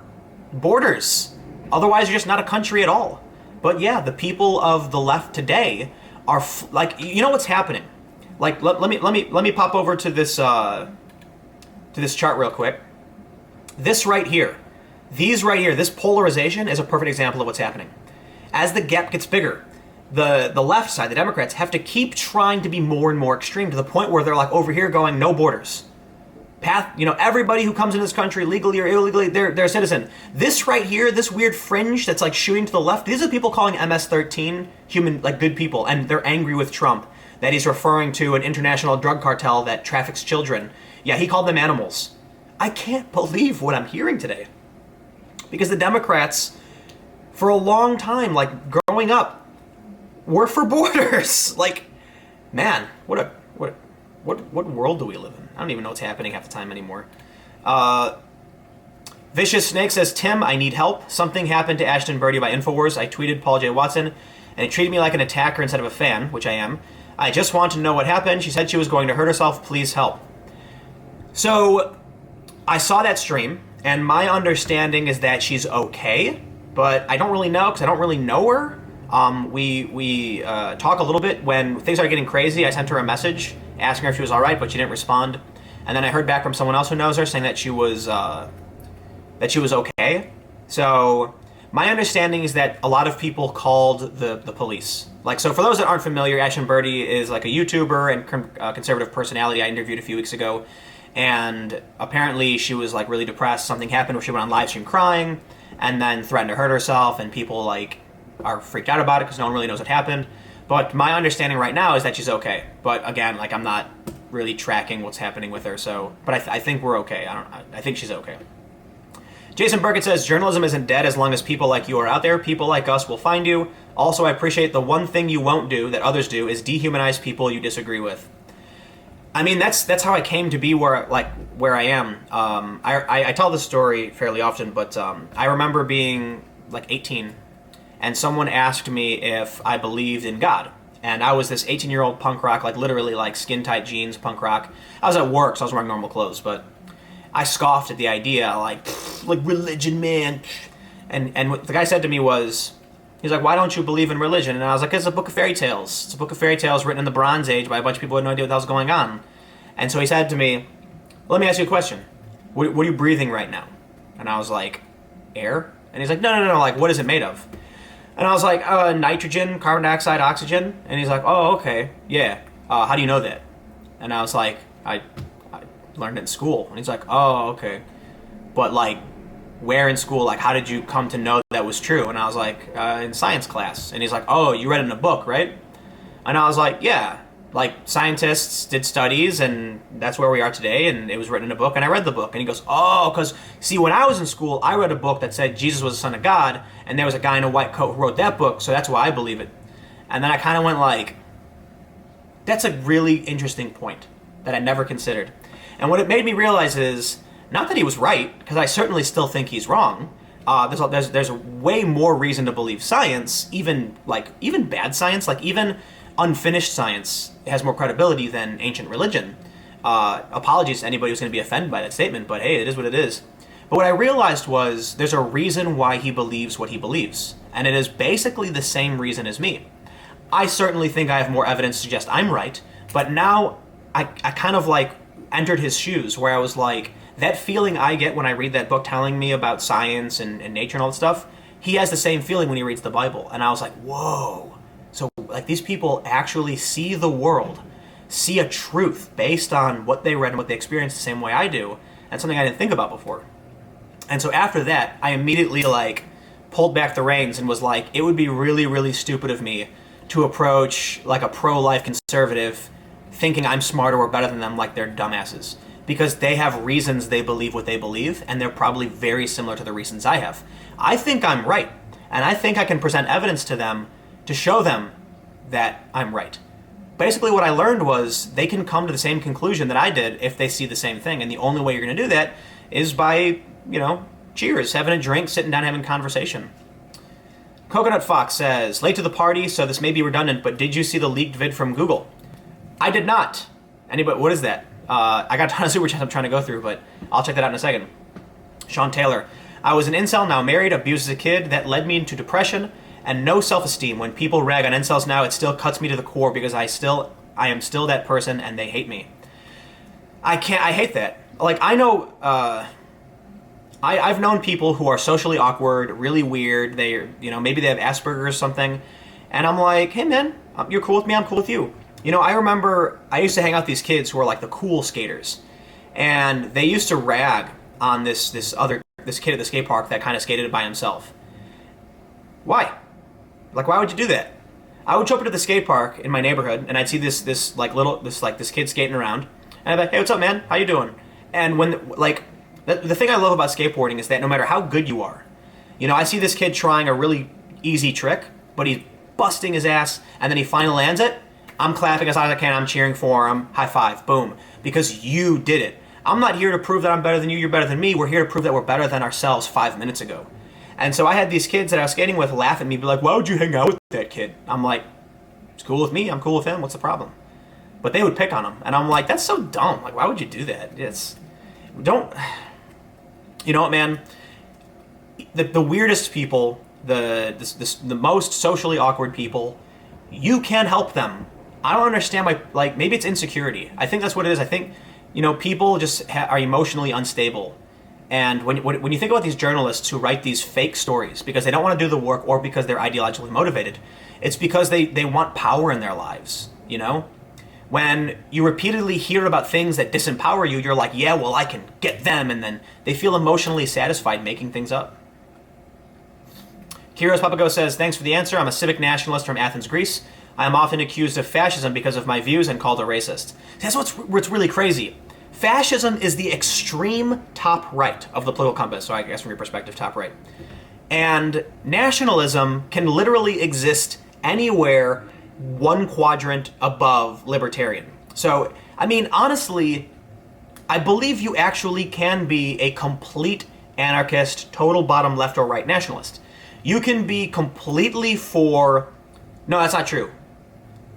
A: borders. Otherwise, you're just not a country at all. But yeah, the people of the left today are like, you know what's happening? Like, let me pop over to this chart real quick. This right here, this polarization is a perfect example of what's happening. As the gap gets bigger, the left side, the Democrats, have to keep trying to be more and more extreme to the point where they're like over here going, no borders. Everybody who comes into this country legally or illegally, they're a citizen. This right here, this weird fringe that's like shooting to the left, these are people calling MS-13 human, like good people, and they're angry with Trump that he's referring to an international drug cartel that traffics children. Yeah, he called them animals. I can't believe what I'm hearing today. Because the Democrats, for a long time, like growing up, were for borders. Like, man, what world do we live in? I don't even know what's happening half the time anymore. Vicious Snake says, Tim, I need help. Something happened to Ashton Birdie by InfoWars. I tweeted Paul J. Watson, and he treated me like an attacker instead of a fan, which I am. I just want to know what happened. She said she was going to hurt herself. Please help. So, I saw that stream, and my understanding is that she's okay, but I don't really know, because I don't really know her. We talk a little bit when things are getting crazy. I sent her a message asking her if she was all right, but she didn't respond. And then I heard back from someone else who knows her saying that she was okay. So my understanding is that a lot of people called the police. Like, so for those that aren't familiar, Ashton Birdie is like a YouTuber and conservative personality I interviewed a few weeks ago. And apparently she was like really depressed. Something happened where she went on live stream crying and then threatened to hurt herself, and people like are freaked out about it because no one really knows what happened. But my understanding right now is that she's okay. But again, like, I'm not really tracking what's happening with her. So, but I think we're okay. I think she's okay. Jason Burkett says, journalism isn't dead as long as people like you are out there. People like us will find you. Also, I appreciate the one thing you won't do that others do is dehumanize people you disagree with. I mean, that's how I came to be where I am. I tell this story fairly often, but I remember being like 18, and someone asked me if I believed in God. And I was this 18-year-old punk rock, like literally like skin-tight jeans punk rock. I was at work, so I was wearing normal clothes, but I scoffed at the idea, like religion, man. And what the guy said to me was, he's like, why don't you believe in religion? And I was like, it's a book of fairy tales. It's a book of fairy tales written in the Bronze Age by a bunch of people who had no idea what the hell's going on. And so he said to me, let me ask you a question. What are you breathing right now? And I was like, air? And he's like, no, like, what is it made of? And I was like, nitrogen, carbon dioxide, oxygen. And he's like, oh, okay, yeah. How do you know that? And I was like, I learned it in school. And he's like, oh, okay. But like, where in school? Like, how did you come to know that was true? And I was like, in science class. And he's like, oh, you read it in a book, right? And I was like, yeah. Like, scientists did studies, and that's where we are today, and it was written in a book, and I read the book. And he goes, oh, because, see, when I was in school, I read a book that said Jesus was the Son of God, and there was a guy in a white coat who wrote that book, so that's why I believe it. And then I kind of went like, that's a really interesting point that I never considered. And what it made me realize is, not that he was right, because I certainly still think he's wrong. There's way more reason to believe science, even bad science, like even unfinished science has more credibility than ancient religion. Apologies to anybody who's going to be offended by that statement, but hey, it is what it is. But what I realized was there's a reason why he believes what he believes, and it is basically the same reason as me. I certainly think I have more evidence to suggest I'm right, but now I kind of like entered his shoes where I was like, that feeling I get when I read that book telling me about science and nature and all that stuff, he has the same feeling when he reads the Bible. And I was like, whoa. So, like, these people actually see the world, see a truth based on what they read and what they experienced the same way I do. And and something I didn't think about before. And so after that, I immediately like pulled back the reins and was like, it would be really, really stupid of me to approach like a pro-life conservative thinking I'm smarter or better than them like they're dumbasses. Because they have reasons they believe what they believe, and they're probably very similar to the reasons I have. I think I'm right, and I think I can present evidence to them to show them that I'm right. Basically what I learned was they can come to the same conclusion that I did if they see the same thing, and the only way you're going to do that is by, cheers, having a drink, sitting down, having a conversation. Coconut Fox says, late to the party, so this may be redundant, but did you see the leaked vid from Google? I did not. Anybody, what is that? I got a ton of super chats I'm trying to go through, but I'll check that out in a second. Sean Taylor, I was an incel, now married, abused as a kid. That led me into depression and no self-esteem. When people rag on incels now, it still cuts me to the core because I am still that person and they hate me. I hate that. Like, I know, I've known people who are socially awkward, really weird. Maybe they have Asperger's or something. And I'm like, hey man, you're cool with me, I'm cool with you. I remember I used to hang out with these kids who were like the cool skaters, and they used to rag on this kid at the skate park that kind of skated by himself. Why? Like, why would you do that? I would show up to the skate park in my neighborhood, and I'd see this kid skating around, and I'd be like, hey, what's up, man? How you doing? And when the thing I love about skateboarding is that no matter how good you are, I see this kid trying a really easy trick, but he's busting his ass, and then he finally lands it. I'm clapping as loud as I can, I'm cheering for him, high five, boom. Because you did it. I'm not here to prove that I'm better than you, you're better than me. We're here to prove that we're better than ourselves 5 minutes ago. And so I had these kids that I was skating with laugh at me, be like, why would you hang out with that kid? I'm like, it's cool with me, I'm cool with him, what's the problem? But they would pick on him. And I'm like, that's so dumb. Like, why would you do that? You know what, man? The weirdest people, the most socially awkward people, you can help them. I don't understand maybe it's insecurity. I think that's what it is. I think, people just are emotionally unstable. And when you think about these journalists who write these fake stories because they don't want to do the work or because they're ideologically motivated, it's because they want power in their lives, When you repeatedly hear about things that disempower you, you're like, yeah, well, I can get them, and then they feel emotionally satisfied making things up. Kyros Papago says, thanks for the answer. I'm a civic nationalist from Athens, Greece. I am often accused of fascism because of my views and called a racist. That's what's really crazy. Fascism is the extreme top right of the political compass, so I guess from your perspective, top right. And nationalism can literally exist anywhere one quadrant above libertarian. So, honestly, I believe you actually can be a complete anarchist, total bottom left or right nationalist. You can be completely for... No, that's not true.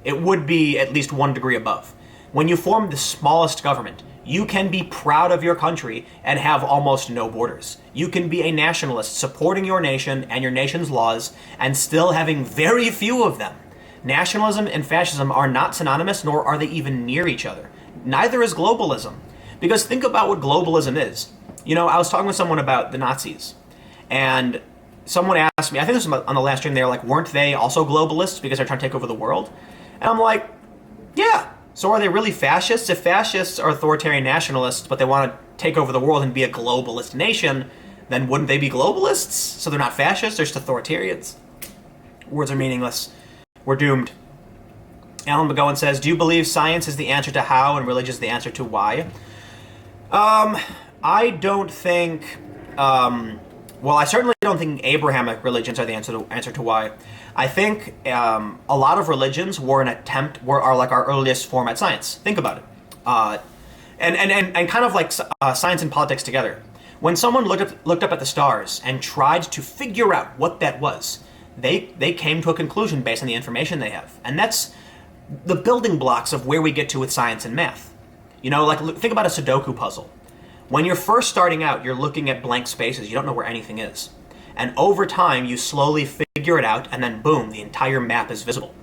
A: It would be at least 1 degree above. When you form the smallest government, you can be proud of your country and have almost no borders. You can be a nationalist supporting your nation and your nation's laws and still having very few of them. Nationalism and fascism are not synonymous, nor are they even near each other. Neither is globalism. Because think about what globalism is. I was talking with someone about the Nazis, and someone asked me, I think this was on the last stream, they were like, weren't they also globalists because they're trying to take over the world? And I'm like, yeah. So are they really fascists? If fascists are authoritarian nationalists, but they want to take over the world and be a globalist nation, then wouldn't they be globalists? So they're not fascists, they're just authoritarians. Words are meaningless. We're doomed. Alan McGowan says, do you believe science is the answer to how and religion is the answer to why? I don't think... I certainly don't think Abrahamic religions are the answer to why. I think a lot of religions are like our earliest form at science. Think about it, and kind of like science and politics together. When someone looked up at the stars and tried to figure out what that was, they came to a conclusion based on the information they have, and that's the building blocks of where we get to with science and math. Think about a Sudoku puzzle. When you're first starting out, you're looking at blank spaces. You don't know where anything is. And over time, you slowly figure it out, and then boom, the entire map is visible.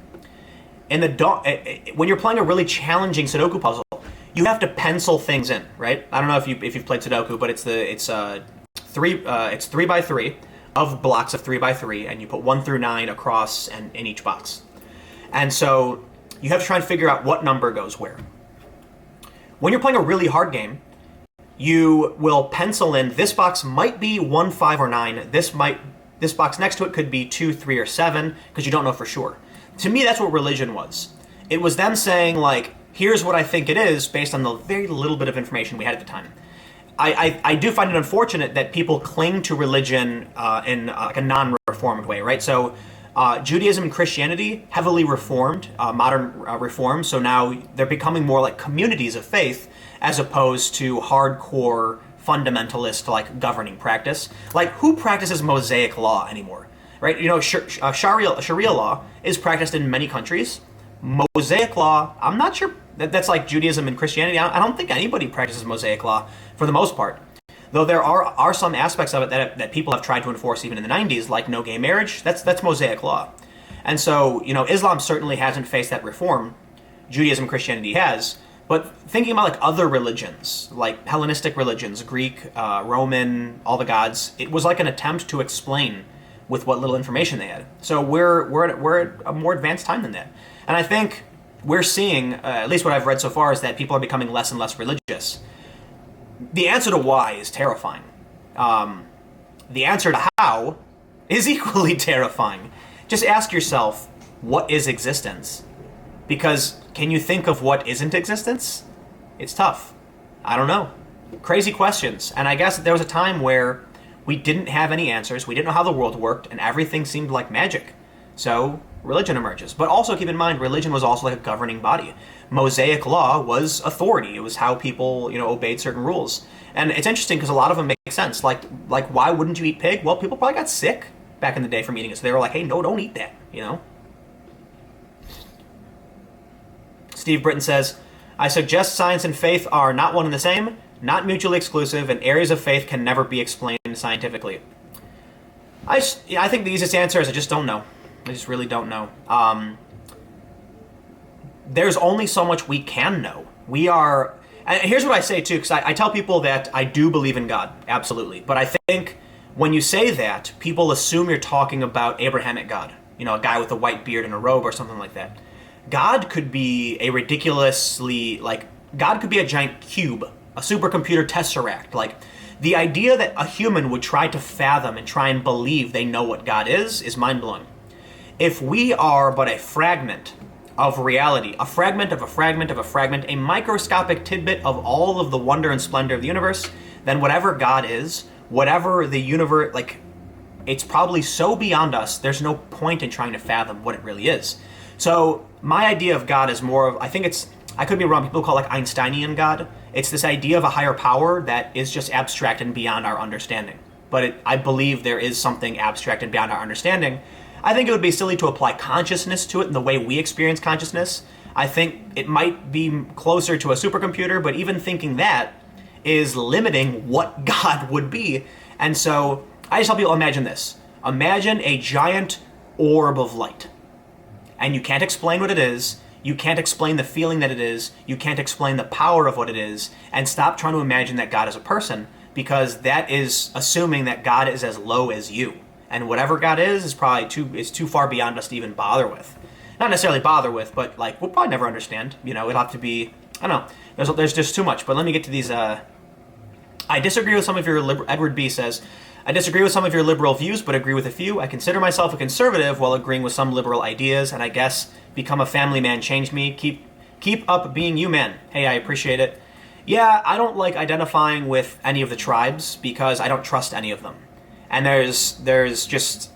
A: When you're playing a really challenging Sudoku puzzle, you have to pencil things in, right? I don't know if you've played Sudoku, but it's 3 by 3 of blocks of 3 by 3, and you put 1 through 9 across and in each box. And so you have to try and figure out what number goes where. When you're playing a really hard game, you will pencil in this box might be 1, 5, or 9. This box next to it could be 2, 3, or 7 because you don't know for sure. To me, that's what religion was. It was them saying, like, here's what I think it is based on the very little bit of information we had at the time. I do find it unfortunate that people cling to religion in like a non-reformed way, right? So Judaism and Christianity, heavily reformed, modern reform, so now they're becoming more like communities of faith as opposed to hardcore fundamentalist like governing practice. Like, who practices Mosaic law anymore, right? You know, Sharia law is practiced in many countries. Mosaic law, I'm not sure that's like Judaism and Christianity. I don't think anybody practices Mosaic law for the most part. Though there are some aspects of it that people have tried to enforce even in the 90s, like no gay marriage. That's Mosaic law. And so, you know, Islam certainly hasn't faced that reform. Judaism and Christianity has. But thinking about like other religions, like Hellenistic religions, Greek, Roman, all the gods, it was like an attempt to explain with what little information they had. So we're at a more advanced time than that. And I think we're seeing, at least what I've read so far, is that people are becoming less and less religious. The answer to why is terrifying. The answer to how is equally terrifying. Just ask yourself, what is existence? Because can you think of what isn't existence? It's tough. I don't know. Crazy questions. And I guess there was a time where we didn't have any answers, we didn't know how the world worked, and everything seemed like magic. So religion emerges. But also keep in mind, religion was also like a governing body. Mosaic law was authority. It was how people, you know, obeyed certain rules. And it's interesting because a lot of them make sense. Like why wouldn't you eat pig? Well, people probably got sick back in the day from eating it. So they were like, hey, no, don't eat that, you know? Steve Britton says, I suggest science and faith are not one and the same, not mutually exclusive, and areas of faith can never be explained scientifically. I think the easiest answer is I just don't know. I just really don't know. There's only so much we can know. And here's what I say too, because I tell people that I do believe in God, absolutely. But I think when you say that, people assume you're talking about Abrahamic God. You know, a guy with a white beard and a robe or something like that. God could be a ridiculously, God could be a giant cube, a supercomputer tesseract. Like, the idea that a human would try to fathom and try and believe they know what God is mind-blowing. If we are but a fragment of reality, a fragment of a fragment of a fragment, a microscopic tidbit of all of the wonder and splendor of the universe, then whatever God is, whatever the universe, it's probably so beyond us, there's no point in trying to fathom what it really is. So my idea of God is more of, I could be wrong, people call it like Einsteinian God. It's this idea of a higher power that is just abstract and beyond our understanding. But I believe there is something abstract and beyond our understanding. I think it would be silly to apply consciousness to it in the way we experience consciousness. I think it might be closer to a supercomputer, but even thinking that is limiting what God would be. And so I just help people imagine this. Imagine a giant orb of light. And you can't explain what it is. You can't explain the feeling that it is. You can't explain the power of what it is. And stop trying to imagine that God is a person, because that is assuming that God is as low as you. And whatever God is probably too far beyond us to even bother with. Not necessarily bother with, but we'll probably never understand. You know, it'll have to be, I don't know. There's just too much. But let me get to these. I disagree with some of your, Edward B. says, I disagree with some of your liberal views, but agree with a few. I consider myself a conservative while agreeing with some liberal ideas, and I guess become a family man changed me. Keep up being you, man. Hey, I appreciate it. Yeah, I don't like identifying with any of the tribes because I don't trust any of them. And there's just,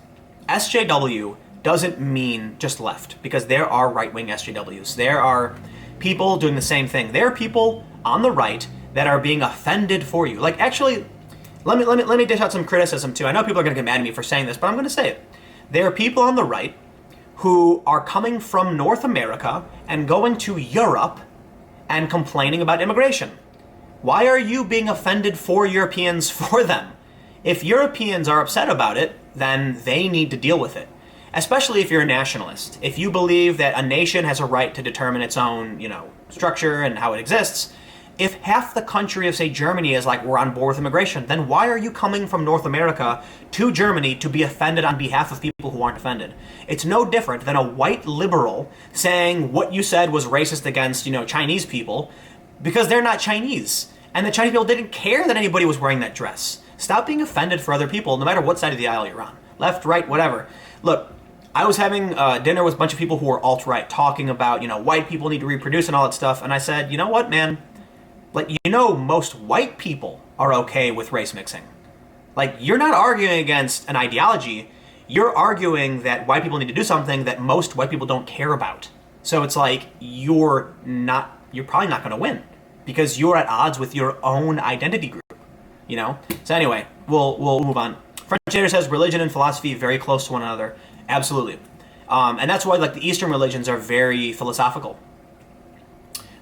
A: SJW doesn't mean just left, because there are right-wing SJWs. There are people doing the same thing. There are people on the right that are being offended for you. Actually, let me dish out some criticism too. I know people are going to get mad at me for saying this, but I'm going to say it. There are people on the right who are coming from North America and going to Europe and complaining about immigration. Why are you being offended for Europeans for them? If Europeans are upset about it, then they need to deal with it. Especially if you're a nationalist. If you believe that a nation has a right to determine its own, structure and how it exists, if half the country of, say, Germany is like, we're on board with immigration, then why are you coming from North America to Germany to be offended on behalf of people who aren't offended? It's no different than a white liberal saying what you said was racist against, Chinese people, because they're not Chinese. And the Chinese people didn't care that anybody was wearing that dress. Stop being offended for other people, no matter what side of the aisle you're on. Left, right, whatever. Look, I was having dinner with a bunch of people who were alt-right, talking about, white people need to reproduce and all that stuff. And I said, you know what, man? Like, most white people are okay with race mixing. Like, you're not arguing against an ideology. You're arguing that white people need to do something that most white people don't care about. So it's like, you're probably not going to win because you're at odds with your own identity group, So anyway, we'll move on. French says religion and philosophy very close to one another. Absolutely. And that's why the Eastern religions are very philosophical.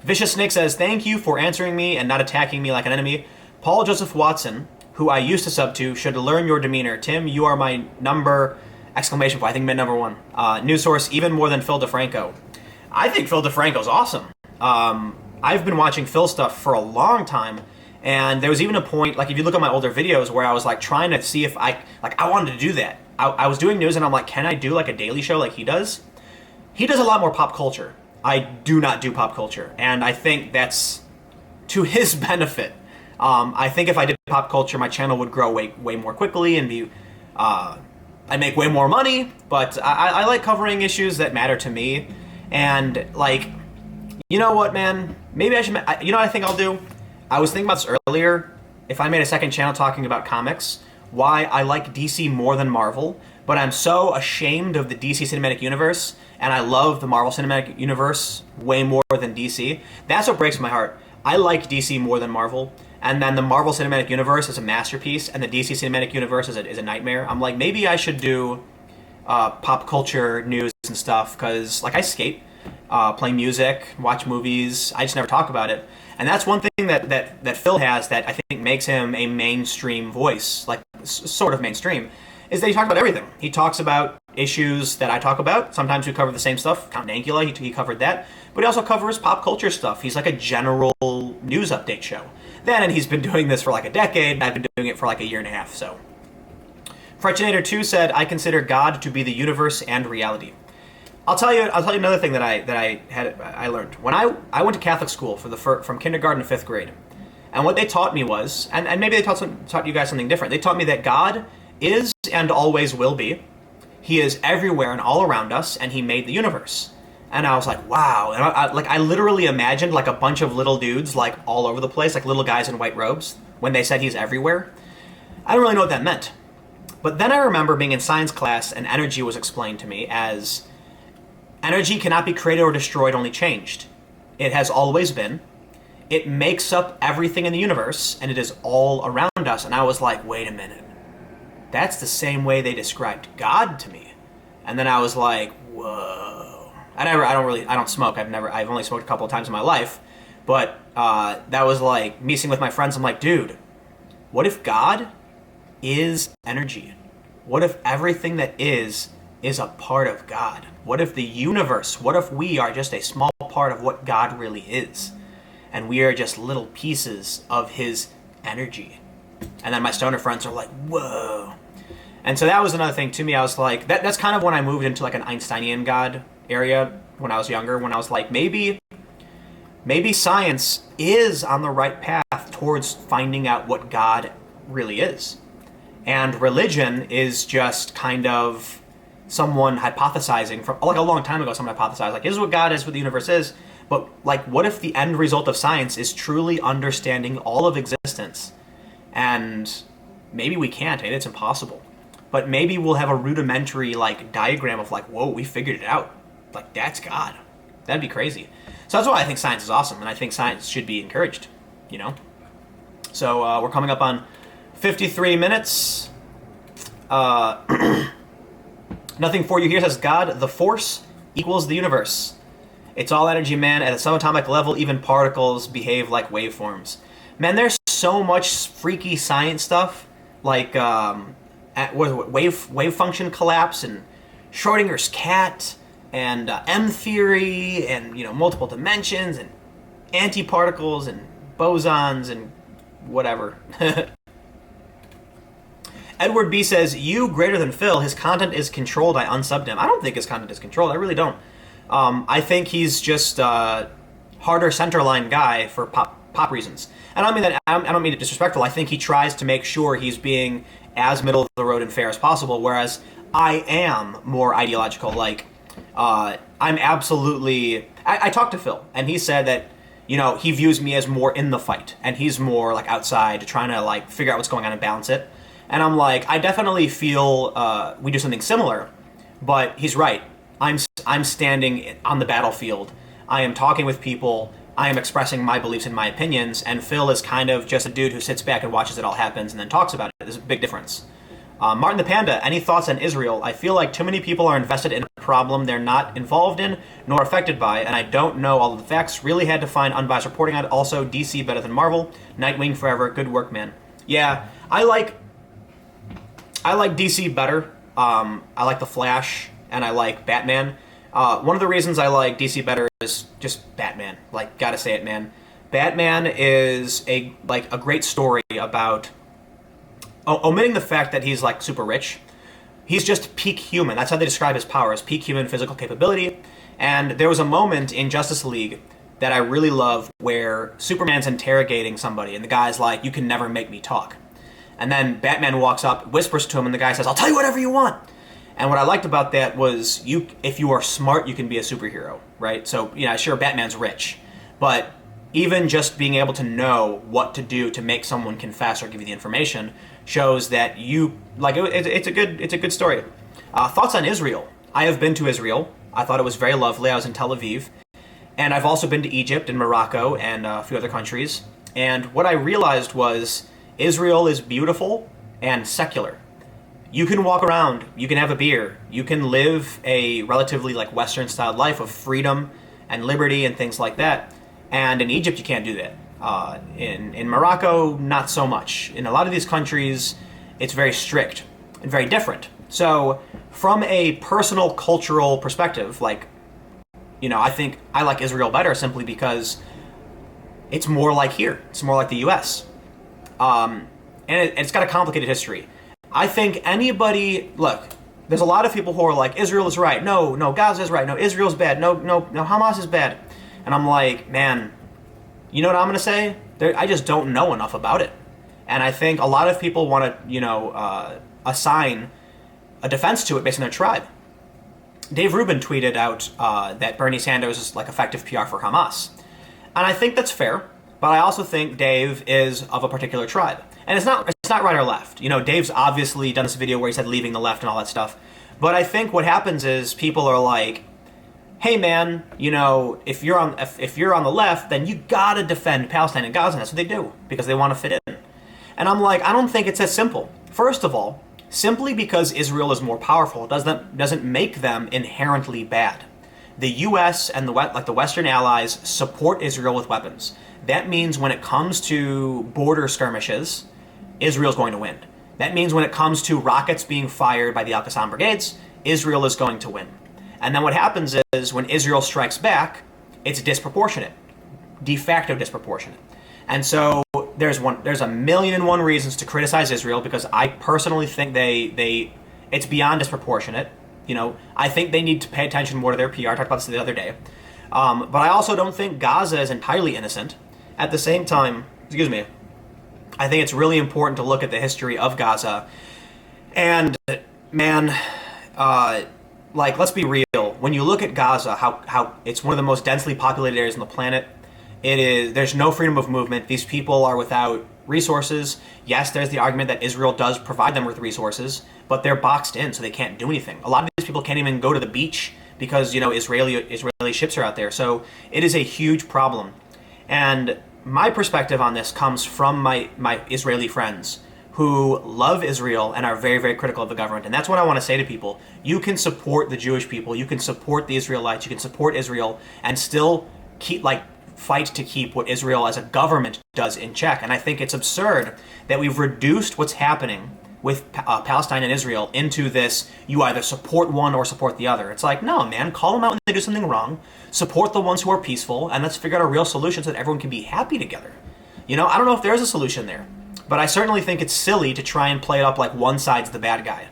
A: Vicious Snake says, thank you for answering me and not attacking me like an enemy. Paul Joseph Watson, who I used to sub to, should learn your demeanor. Tim, you are my number, ! I think meant number one. News source, even more than Phil DeFranco. I think Phil DeFranco's awesome. I've been watching Phil stuff for a long time. And there was even a point, if you look at my older videos, where I was trying to see if I wanted to do that. I was doing news and I'm like, can I do a daily show like he does? He does a lot more pop culture. I do not do pop culture. And I think that's to his benefit. I think if I did pop culture, my channel would grow way more quickly and be, I'd make way more money. But I like covering issues that matter to me. And you know what, man? Maybe I should, you know what I think I'll do? I was thinking about this earlier. If I made a second channel talking about comics, why I like DC more than Marvel, but I'm so ashamed of the DC Cinematic Universe, and I love the Marvel Cinematic Universe way more than DC. That's what breaks my heart. I like DC more than Marvel, and then the Marvel Cinematic Universe is a masterpiece, and the DC Cinematic Universe is a nightmare. I'm like, maybe I should do pop culture news and stuff, because I skate, play music, watch movies. I just never talk about it. And that's one thing that Phil has that I think makes him a mainstream voice, sort of mainstream, is that he talks about everything. He talks about issues that I talk about. Sometimes we cover the same stuff. Count Dankula, he covered that. But he also covers pop culture stuff. He's a general news update show. And he's been doing this for a decade, and I've been doing it for a year and a half, so. Frechinator 2 said, I consider God to be the universe and reality. I'll tell you another thing that I learned. When I went to Catholic school from kindergarten to 5th grade, and what they taught me was, and maybe they taught you guys something different. They taught me that God is and always will be. He is everywhere and all around us, and he made the universe. And I was like, wow. And I literally imagined a bunch of little dudes all over the place, little guys in white robes, when they said he's everywhere. I don't really know what that meant. But then I remember being in science class, and energy was explained to me as energy cannot be created or destroyed, only changed. It has always been. It makes up everything in the universe, and it is all around us. And I was like, wait a minute. That's the same way they described God to me. And then I was like, whoa. I don't smoke. I've only smoked a couple of times in my life. But that was meeting with my friends. I'm like, dude, what if God is energy? What if everything that is a part of God? What if the universe, what if we are just a small part of what God really is? And we are just little pieces of his energy. And then my stoner friends are like, whoa. And so that was another thing to me. I was like, that's kind of when I moved into an Einsteinian God area when I was younger, when I was like, maybe science is on the right path towards finding out what God really is. And religion is just kind of someone hypothesizing from a long time ago. Someone hypothesized this is what God is, what the universe is. But what if the end result of science is truly understanding all of existence? And maybe we can't. Maybe it's impossible. But maybe we'll have a rudimentary diagram of whoa, we figured it out. That's God. That'd be crazy. So that's why I think science is awesome, and I think science should be encouraged. So we're coming up on 53 minutes. Nothing for you here says God, the force equals the universe. It's all energy, man. At a subatomic level, even particles behave like waveforms. Man, there's so much freaky science stuff, wave function collapse and Schrodinger's cat and M theory and multiple dimensions and antiparticles and bosons and whatever. Edward B says, you greater than Phil, his content is controlled. I unsubbed him. I don't think his content is controlled. I really don't. I think he's just a harder centerline guy for pop pop reasons. And I don't mean that. I don't mean it disrespectful. I think he tries to make sure he's being as middle of the road and fair as possible. Whereas I am more ideological. Like, I'm absolutely. I talked to Phil, and he said that, you know, he views me as more in the fight, and he's more like outside trying to like figure out what's going on and balance it. And I'm like, I definitely feel we do something similar, but he's right. I'm standing on the battlefield. I am talking with people. I am expressing my beliefs and my opinions, and Phil is kind of just a dude who sits back and watches it all happen and then talks about it. There's a big difference. Martin the Panda, any thoughts on Israel? I feel like too many people are invested in a problem they're not involved in nor affected by, and I don't know all of the facts. Really had to find unbiased reporting on it. Also, DC better than Marvel. Nightwing forever. Good work, man. Yeah, I like DC better. I like The Flash, and I like Batman. One of the reasons I like DC better is just Batman. Like, gotta say it, man. Batman is a great story about omitting the fact that he's like super rich. He's just peak human. That's how they describe his powers: peak human physical capability. And there was a moment in Justice League that I really love where Superman's interrogating somebody, and the guy's like, "You can never make me talk." And then Batman walks up, whispers to him, and the guy says, "I'll tell you whatever you want." And what I liked about that was, if you are smart, you can be a superhero, right? So, you know, sure, Batman's rich, but even just being able to know what to do to make someone confess or give you the information shows that you, like, it's a good story. Thoughts on Israel? I have been to Israel. I thought it was very lovely. I was in Tel Aviv. And I've also been to Egypt and Morocco and a few other countries. And what I realized was Israel is beautiful and secular. You can walk around, you can have a beer, you can live a relatively like Western-styled life of freedom and liberty and things like that. And in Egypt, you can't do that. In Morocco, not so much. In a lot of these countries, it's very strict and very different. So from a personal cultural perspective, like, you know, I think I like Israel better simply because it's more like here. It's more like the U.S. And it's got a complicated history. I think anybody, look, there's a lot of people who are like, Israel is right. No, Gaza is right. No, Israel's bad. No, Hamas is bad. And I'm like, man, you know what I'm going to say? I just don't know enough about it. And I think a lot of people want to, you know, assign a defense to it based on their tribe. Dave Rubin tweeted out that Bernie Sanders is like effective PR for Hamas. And I think that's fair, but I also think Dave is of a particular tribe. And it's not right or left. You know, Dave's obviously done this video where he said leaving the left and all that stuff. But I think what happens is people are like, hey man, you know, if you're on the left, then you gotta defend Palestine and Gaza. And that's what they do because they want to fit in. And I'm like, I don't think it's as simple. First of all, simply because Israel is more powerful doesn't make them inherently bad. The U.S. and the Western allies support Israel with weapons. That means when it comes to border skirmishes, Israel's going to win. That means when it comes to rockets being fired by the Al-Qassam brigades, Israel is going to win. And then what happens is when Israel strikes back, it's disproportionate, de facto disproportionate. And so there's a million and one reasons to criticize Israel because I personally think it's beyond disproportionate. You know, I think they need to pay attention more to their PR. I talked about this the other day. But I also don't think Gaza is entirely innocent. At the same time, I think it's really important to look at the history of Gaza. And, man, let's be real. When you look at Gaza, how it's one of the most densely populated areas on the planet, there's no freedom of movement. These people are without resources. Yes, there's the argument that Israel does provide them with resources, but they're boxed in, so they can't do anything. A lot of these people can't even go to the beach because, you know, Israeli ships are out there. So it is a huge problem. And my perspective on this comes from my Israeli friends who love Israel and are very, very critical of the government. And that's what I want to say to people. You can support the Jewish people, you can support the Israelites, you can support Israel, and still fight to keep what Israel as a government does in check. And I think it's absurd that we've reduced what's happening with Palestine and Israel into this, you either support one or support the other. It's like, no, man, call them out when they do something wrong, support the ones who are peaceful, and let's figure out a real solution so that everyone can be happy together. You know, I don't know if there's a solution there, but I certainly think it's silly to try and play it up like one side's the bad guy.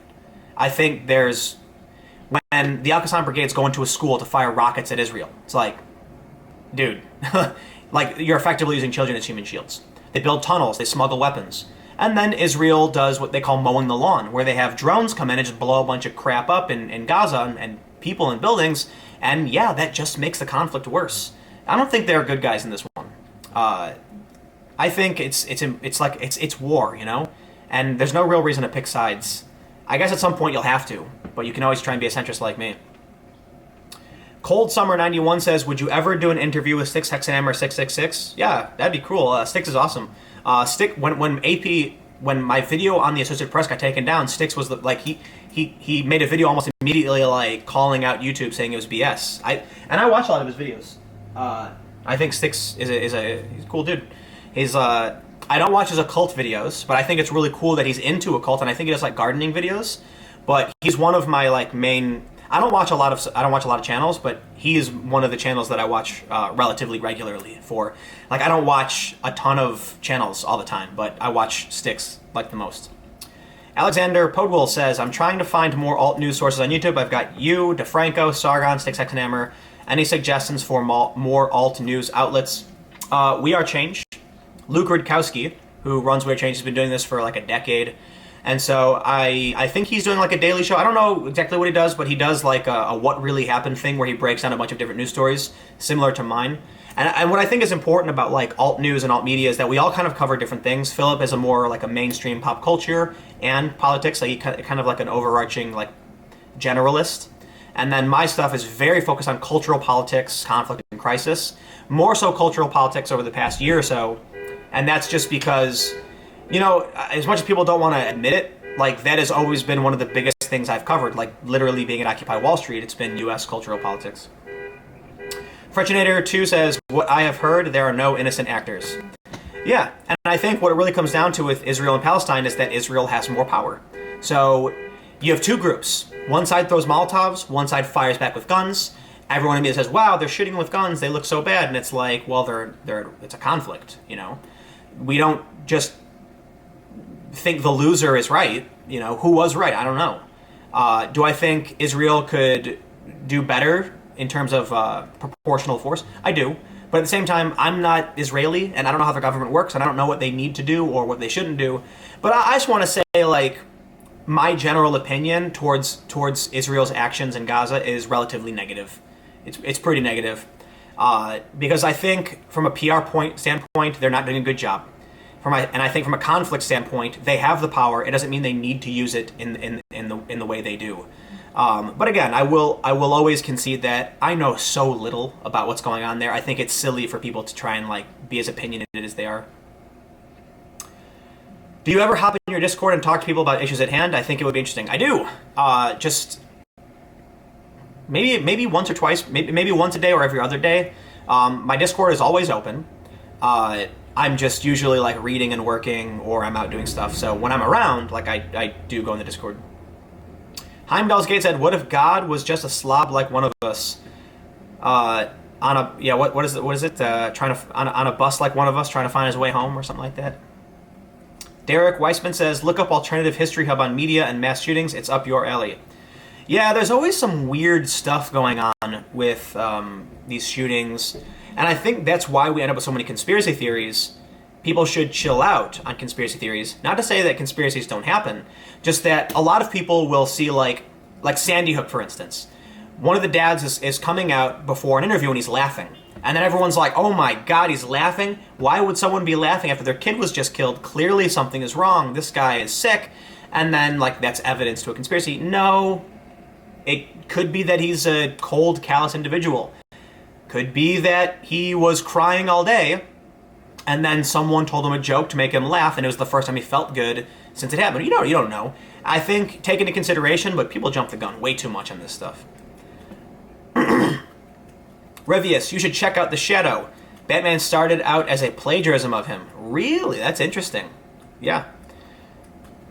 A: I think when the Al-Qassam brigades go into a school to fire rockets at Israel, it's like, dude, like, you're effectively using children as human shields. They build tunnels, they smuggle weapons. And then Israel does what they call mowing the lawn, where they have drones come in and just blow a bunch of crap up in Gaza and people and buildings. And yeah, that just makes the conflict worse. I don't think they're good guys in this one. I think it's war, you know? And there's no real reason to pick sides. I guess at some point you'll have to, but you can always try and be a centrist like me. Cold Summer 91 says, would you ever do an interview with Styx Hexenhammer 666? Yeah, that'd be cool. Styx is awesome. When my video on the Associated Press got taken down, Styx was he made a video almost immediately like calling out YouTube, saying it was BS. I watched a lot of his videos. I think Styx he's a cool dude. I don't watch his occult videos, but I think it's really cool that he's into occult, and I think he does like gardening videos. But he's one of my like main. I don't watch a lot of channels, but he is one of the channels that I watch relatively regularly for. Like, I don't watch a ton of channels all the time, but I watch Styx like the most. Alexander Podwell says, I'm trying to find more alt news sources on YouTube. I've got you, DeFranco, Sargon, Styx Hexenhammer. Any suggestions for more alt news outlets? We Are Change. Luke Rudkowski, who runs We Are Change, has been doing this for like a decade. And so I think he's doing like a daily show. I don't know exactly what he does, but he does like a what really happened thing where he breaks down a bunch of different news stories, similar to mine. And what I think is important about like alt news and alt media is that we all kind of cover different things. Philip is a more like a mainstream pop culture and politics, like he kind of like an overarching like generalist. And then my stuff is very focused on cultural politics, conflict, and crisis. More so cultural politics over the past year or so. And that's just because, you know, as much as people don't want to admit it, like that has always been one of the biggest things I've covered. Like literally being at Occupy Wall Street, it's been U.S. cultural politics. Frenchinator 2 says, what I have heard, there are no innocent actors. Yeah, and I think what it really comes down to with Israel and Palestine is that Israel has more power. So you have two groups. One side throws Molotovs, one side fires back with guns. Everyone immediately says, wow, they're shooting with guns, they look so bad. And it's like, well, it's a conflict, you know? We don't just think the loser is right. You know, who was right? I don't know. Do I think Israel could do better in terms of proportional force? I do. But at the same time, I'm not Israeli, and I don't know how their government works, and I don't know what they need to do or what they shouldn't do. But I just want to say, like, my general opinion towards Israel's actions in Gaza is relatively negative. It's pretty negative. Because I think from a PR standpoint, they're not doing a good job. And I think from a conflict standpoint, they have the power. It doesn't mean they need to use it in the way they do. But again, I will always concede that I know so little about what's going on there. I think it's silly for people to try and like be as opinionated as they are. Do you ever hop in your Discord and talk to people about issues at hand? I think it would be interesting. I do. Just maybe once or twice, maybe once a day or every other day. My Discord is always open. I'm just usually like reading and working, or I'm out doing stuff. So when I'm around, like I do go in the Discord. Heimdall's Gate said, "What if God was just a slob like one of us? On a bus like one of us, trying to find his way home, or something like that." Derek Weissman says, "Look up Alternative History Hub on media and mass shootings. It's up your alley." Yeah, there's always some weird stuff going on with these shootings. And I think that's why we end up with so many conspiracy theories. People should chill out on conspiracy theories. Not to say that conspiracies don't happen, just that a lot of people will see like Sandy Hook, for instance. One of the dads is coming out before an interview and he's laughing. And then everyone's like, oh my God, he's laughing? Why would someone be laughing after their kid was just killed? Clearly something is wrong. This guy is sick. And then like that's evidence to a conspiracy. No, it could be that he's a cold, callous individual. Could be that he was crying all day, and then someone told him a joke to make him laugh, and it was the first time he felt good since it happened. You don't know. I think take into consideration, but people jump the gun way too much on this stuff. Revius, you should check out The Shadow. Batman started out as a plagiarism of him. Really? That's interesting. Yeah.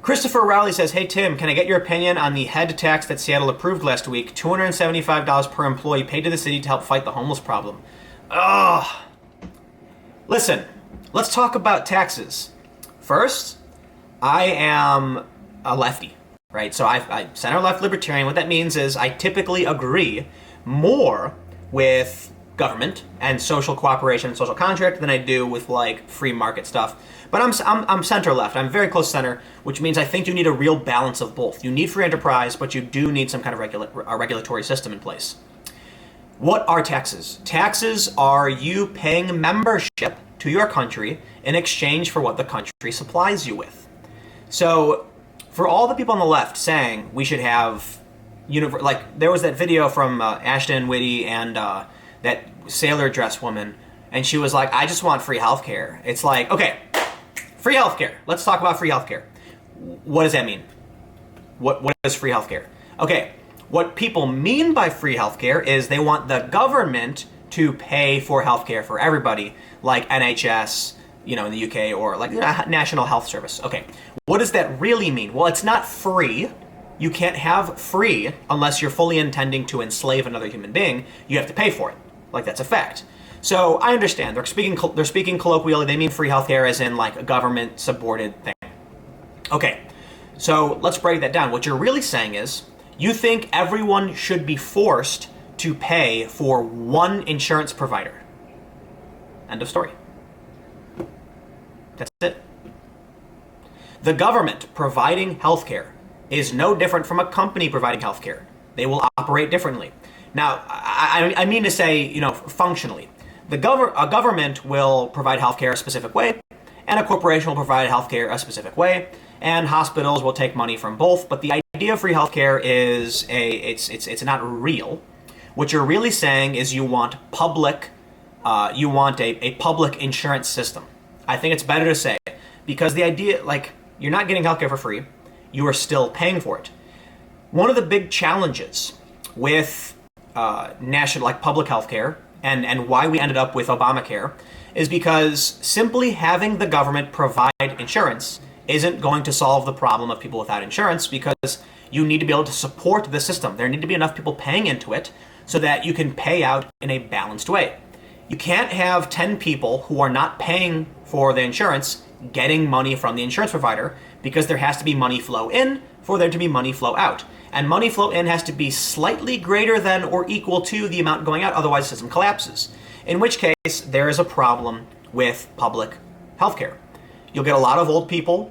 A: Christopher Rowley says, hey Tim, can I get your opinion on the head tax that Seattle approved last week? $275 per employee paid to the city to help fight the homeless problem. Ugh. Listen, let's talk about taxes. First, I am a lefty, right? So I center-left libertarian. What that means is I typically agree more with government and social cooperation and social contract than I do with like free market stuff. But I'm center left. I'm very close center, which means I think you need a real balance of both. You need free enterprise, but you do need some kind of regulatory system in place. What are taxes? Taxes are you paying membership to your country in exchange for what the country supplies you with. So for all the people on the left saying we should have, like there was that video from Ashton Whitty and that sailor dress woman, and she was like, I just want free healthcare. It's like, okay, free healthcare. Let's talk about free healthcare. What does that mean? What is free healthcare? Okay, what people mean by free healthcare is they want the government to pay for healthcare for everybody, like NHS, in the UK, or like National Health Service. Okay, what does that really mean? Well, it's not free. You can't have free unless you're fully intending to enslave another human being. You have to pay for it. Like, that's a fact. So I understand they're speaking colloquially. They mean free healthcare as in like a government supported thing. Okay, so let's break that down. What you're really saying is you think everyone should be forced to pay for one insurance provider. End of story. That's it. The government providing healthcare is no different from a company providing healthcare. They will operate differently. Now, I mean to say, functionally. A government will provide healthcare a specific way, and a corporation will provide healthcare a specific way, and hospitals will take money from both. But the idea of free healthcare is it's not real. What you're really saying is you want a public insurance system. I think it's better to say, because the idea, like, you're not getting healthcare for free, you are still paying for it. One of the big challenges with national, like public healthcare, and why we ended up with Obamacare, is because simply having the government provide insurance isn't going to solve the problem of people without insurance, because you need to be able to support the system. There need to be enough people paying into it so that you can pay out in a balanced way. You can't have 10 people who are not paying for the insurance getting money from the insurance provider, because there has to be money flow in for there to be money flow out. And money flow in has to be slightly greater than or equal to the amount going out, otherwise the system collapses. In which case, there is a problem with public healthcare. You'll get a lot of old people.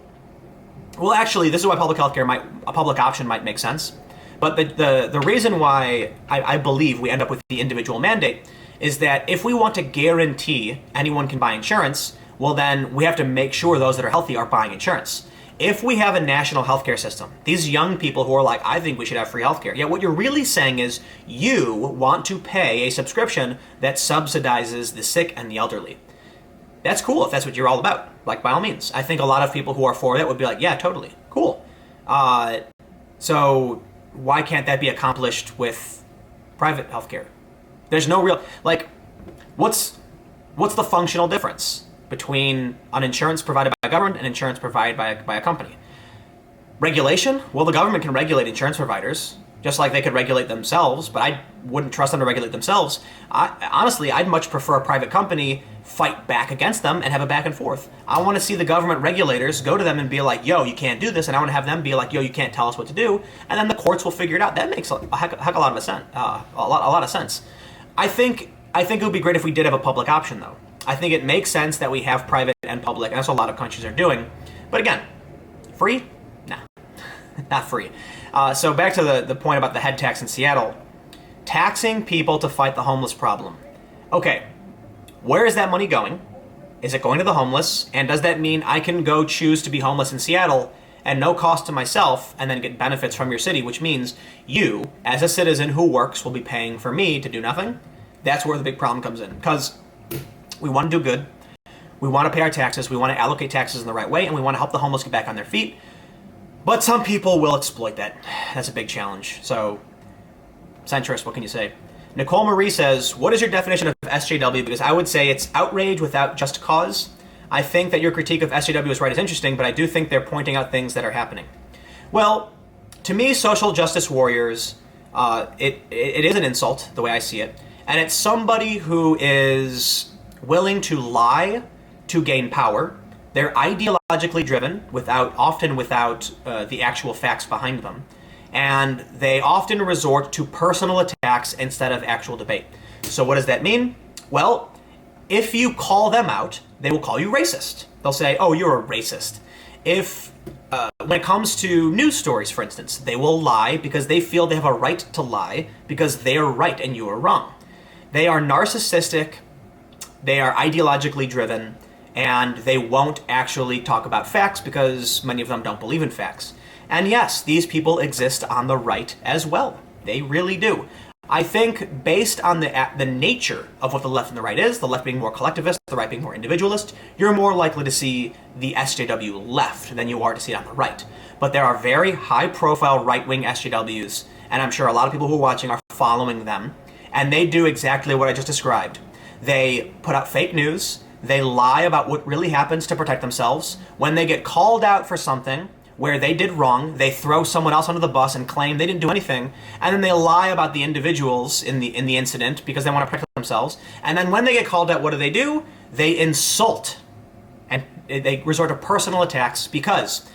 A: Well, actually, this is why public healthcare a public option might make sense. But the reason why I believe we end up with the individual mandate is that if we want to guarantee anyone can buy insurance, well then we have to make sure those that are healthy are buying insurance. If we have a national healthcare system, these young people who are like, I think we should have free healthcare, yeah, what you're really saying is you want to pay a subscription that subsidizes the sick and the elderly. That's cool if that's what you're all about. Like, by all means. I think a lot of people who are for that would be like, yeah, totally. Cool. So why can't that be accomplished with private healthcare? There's no real, like, what's the functional difference between an insurance provided by a government and insurance provided by a company? Regulation? Well, the government can regulate insurance providers, just like they could regulate themselves, but I wouldn't trust them to regulate themselves. Honestly, I'd much prefer a private company fight back against them and have a back and forth. I want to see the government regulators go to them and be like, yo, you can't do this, and I want to have them be like, yo, you can't tell us what to do, and then the courts will figure it out. That makes a heck of a lot of sense. I think it would be great if we did have a public option, though. I think it makes sense that we have private and public, and that's what a lot of countries are doing. But again, free? Nah, not free. So back to the point about the head tax in Seattle. Taxing people to fight the homeless problem. Okay, where is that money going? Is it going to the homeless? And does that mean I can go choose to be homeless in Seattle and no cost to myself and then get benefits from your city, which means you, as a citizen who works, will be paying for me to do nothing? That's where the big problem comes in. Because we want to do good, we want to pay our taxes, we want to allocate taxes in the right way, and we want to help the homeless get back on their feet. But some people will exploit that. That's a big challenge. So, centrist, what can you say? Nicole Marie says, what is your definition of SJW? Because I would say it's outrage without just cause. I think that your critique of SJW is right, is interesting, but I do think they're pointing out things that are happening. Well, to me, social justice warriors, it is an insult, the way I see it. And it's somebody who is willing to lie to gain power. They're ideologically driven, often without the actual facts behind them. And they often resort to personal attacks instead of actual debate. So what does that mean? Well, if you call them out, they will call you racist. They'll say, oh, you're a racist. When it comes to news stories, for instance, they will lie because they feel they have a right to lie because they are right and you are wrong. They are narcissistic, they are ideologically driven, and they won't actually talk about facts because many of them don't believe in facts. And yes, these people exist on the right as well. They really do. I think based on the nature of what the left and the right is, the left being more collectivist, the right being more individualist, you're more likely to see the SJW left than you are to see it on the right. But there are very high-profile right-wing SJWs, and I'm sure a lot of people who are watching are following them, and they do exactly what I just described. They put out fake news, they lie about what really happens to protect themselves. When they get called out for something where they did wrong, they throw someone else under the bus and claim they didn't do anything, and then they lie about the individuals in the incident because they want to protect themselves. And then when they get called out, what do? They insult, and they resort to personal attacks because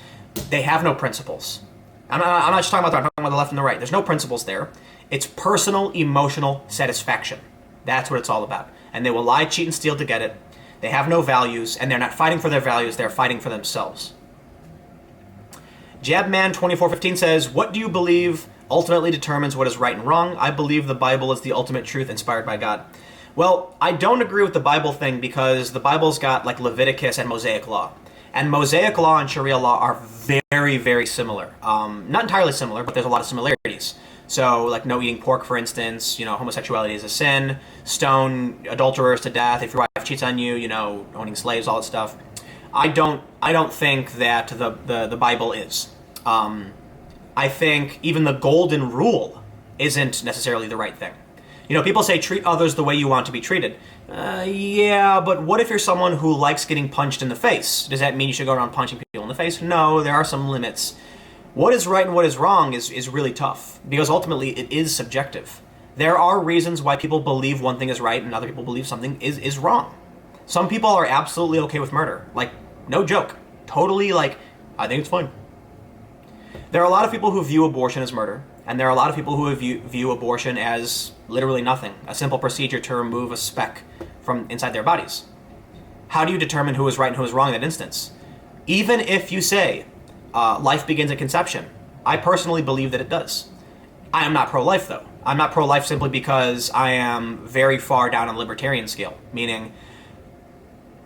A: they have no principles. I'm not just talking about that, I'm talking about the left and the right. There's no principles there. It's personal, emotional satisfaction. That's what it's all about. And they will lie, cheat, and steal to get it. They have no values, and they're not fighting for their values, they're fighting for themselves. Jabman2415 says, what do you believe ultimately determines what is right and wrong? I believe the Bible is the ultimate truth inspired by God. Well, I don't agree with the Bible thing because the Bible's got like Leviticus and Mosaic law. And Mosaic law and Sharia law are very, very similar. Not entirely similar, but there's a lot of similarities. So, like no eating pork, for instance, homosexuality is a sin, stone adulterers to death, if your wife cheats on you, owning slaves, all that stuff. I don't think that the Bible is. I think even the golden rule isn't necessarily the right thing. People say treat others the way you want to be treated. Yeah, but what if you're someone who likes getting punched in the face? Does that mean you should go around punching people in the face? No, there are some limits. What is right and what is wrong is really tough, because ultimately it is subjective. There are reasons why people believe one thing is right and other people believe something is wrong. Some people are absolutely okay with murder. Like, no joke. Totally, I think it's fine. There are a lot of people who view abortion as murder, and there are a lot of people who view abortion as literally nothing, a simple procedure to remove a speck from inside their bodies. How do you determine who is right and who is wrong in that instance? Even if you say life begins at conception, I personally believe that it does. I am not pro-life, though. I'm not pro-life simply because I am very far down on the libertarian scale, meaning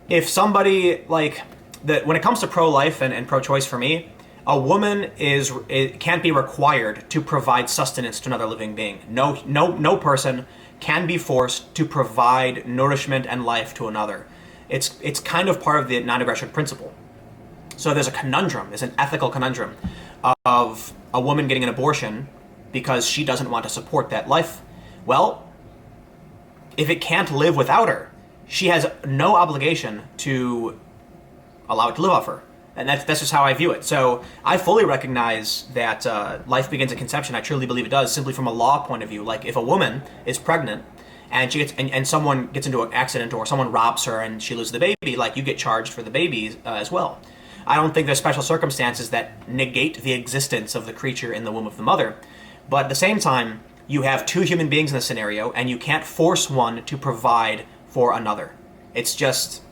A: if somebody, when it comes to pro-life and pro-choice for me, a woman can't be required to provide sustenance to another living being. No person can be forced to provide nourishment and life to another. It's kind of part of the non-aggression principle. So there's an ethical conundrum of a woman getting an abortion because she doesn't want to support that life. Well, if it can't live without her, she has no obligation to allow it to live off her. And that's just how I view it. So I fully recognize that life begins at conception. I truly believe it does, simply from a law point of view. Like if a woman is pregnant and she gets and someone gets into an accident or someone robs her and she loses the baby, you get charged for the baby as well. I don't think there's special circumstances that negate the existence of the creature in the womb of the mother. But at the same time, you have two human beings in this scenario, and you can't force one to provide for another. It's just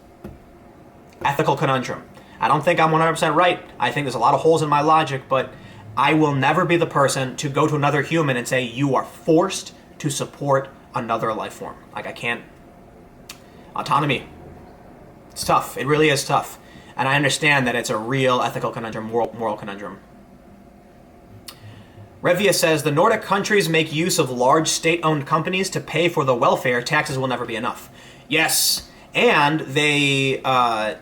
A: ethical conundrum. I don't think I'm 100% right. I think there's a lot of holes in my logic, but I will never be the person to go to another human and say, you are forced to support another life form. I can't. Autonomy. It's tough. It really is tough. And I understand that it's a real ethical conundrum, moral conundrum. Revia says, the Nordic countries make use of large state-owned companies to pay for the welfare. Taxes will never be enough. Yes, and they,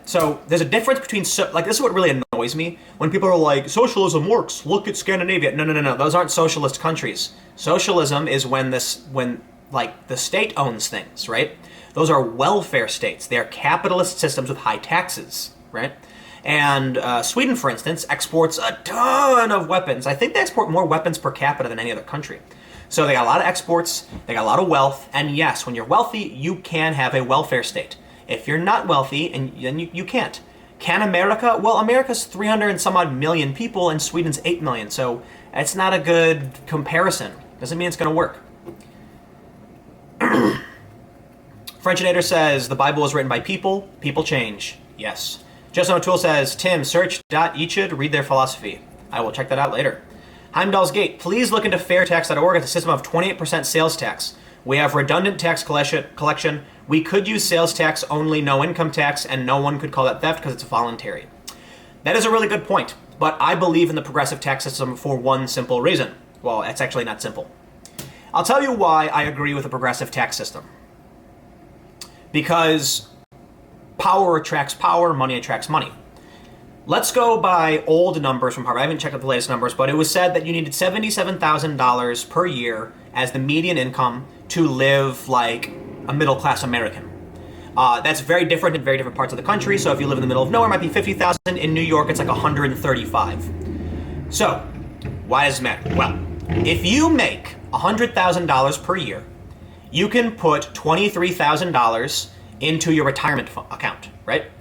A: so there's a difference between, this is what really annoys me, when people are like, socialism works, look at Scandinavia. No, those aren't socialist countries. Socialism is when the state owns things, right? Those are welfare states. They are capitalist systems with high taxes, right? And Sweden, for instance, exports a ton of weapons. I think they export more weapons per capita than any other country. So they got a lot of exports, they got a lot of wealth, and yes, when you're wealthy, you can have a welfare state. If you're not wealthy, then you can't. Can America? Well, America's 300 and some odd million people, and Sweden's 8 million, so it's not a good comparison. Doesn't mean it's going to work. Frenchinator says, the Bible was written by people. People change. Yes. Justin O'Toole says, Tim, search .echid, read their philosophy. I will check that out later. Heimdall's Gate, please look into fairtax.org at the system of 28% sales tax. We have redundant tax collection. We could use sales tax only, no income tax, and no one could call that theft because it's voluntary. That is a really good point, but I believe in the progressive tax system for one simple reason. Well, it's actually not simple. I'll tell you why I agree with a progressive tax system. Because power attracts power, money attracts money. Let's go by old numbers from Harvard. I haven't checked out the latest numbers, but it was said that you needed $77,000 per year as the median income to live like a middle-class American. That's very different in very different parts of the country. So if you live in the middle of nowhere, it might be $50,000. In New York, it's like $135,000. So why does it matter? Well, if you make $100,000 per year, you can put $23,000 into your retirement account, right?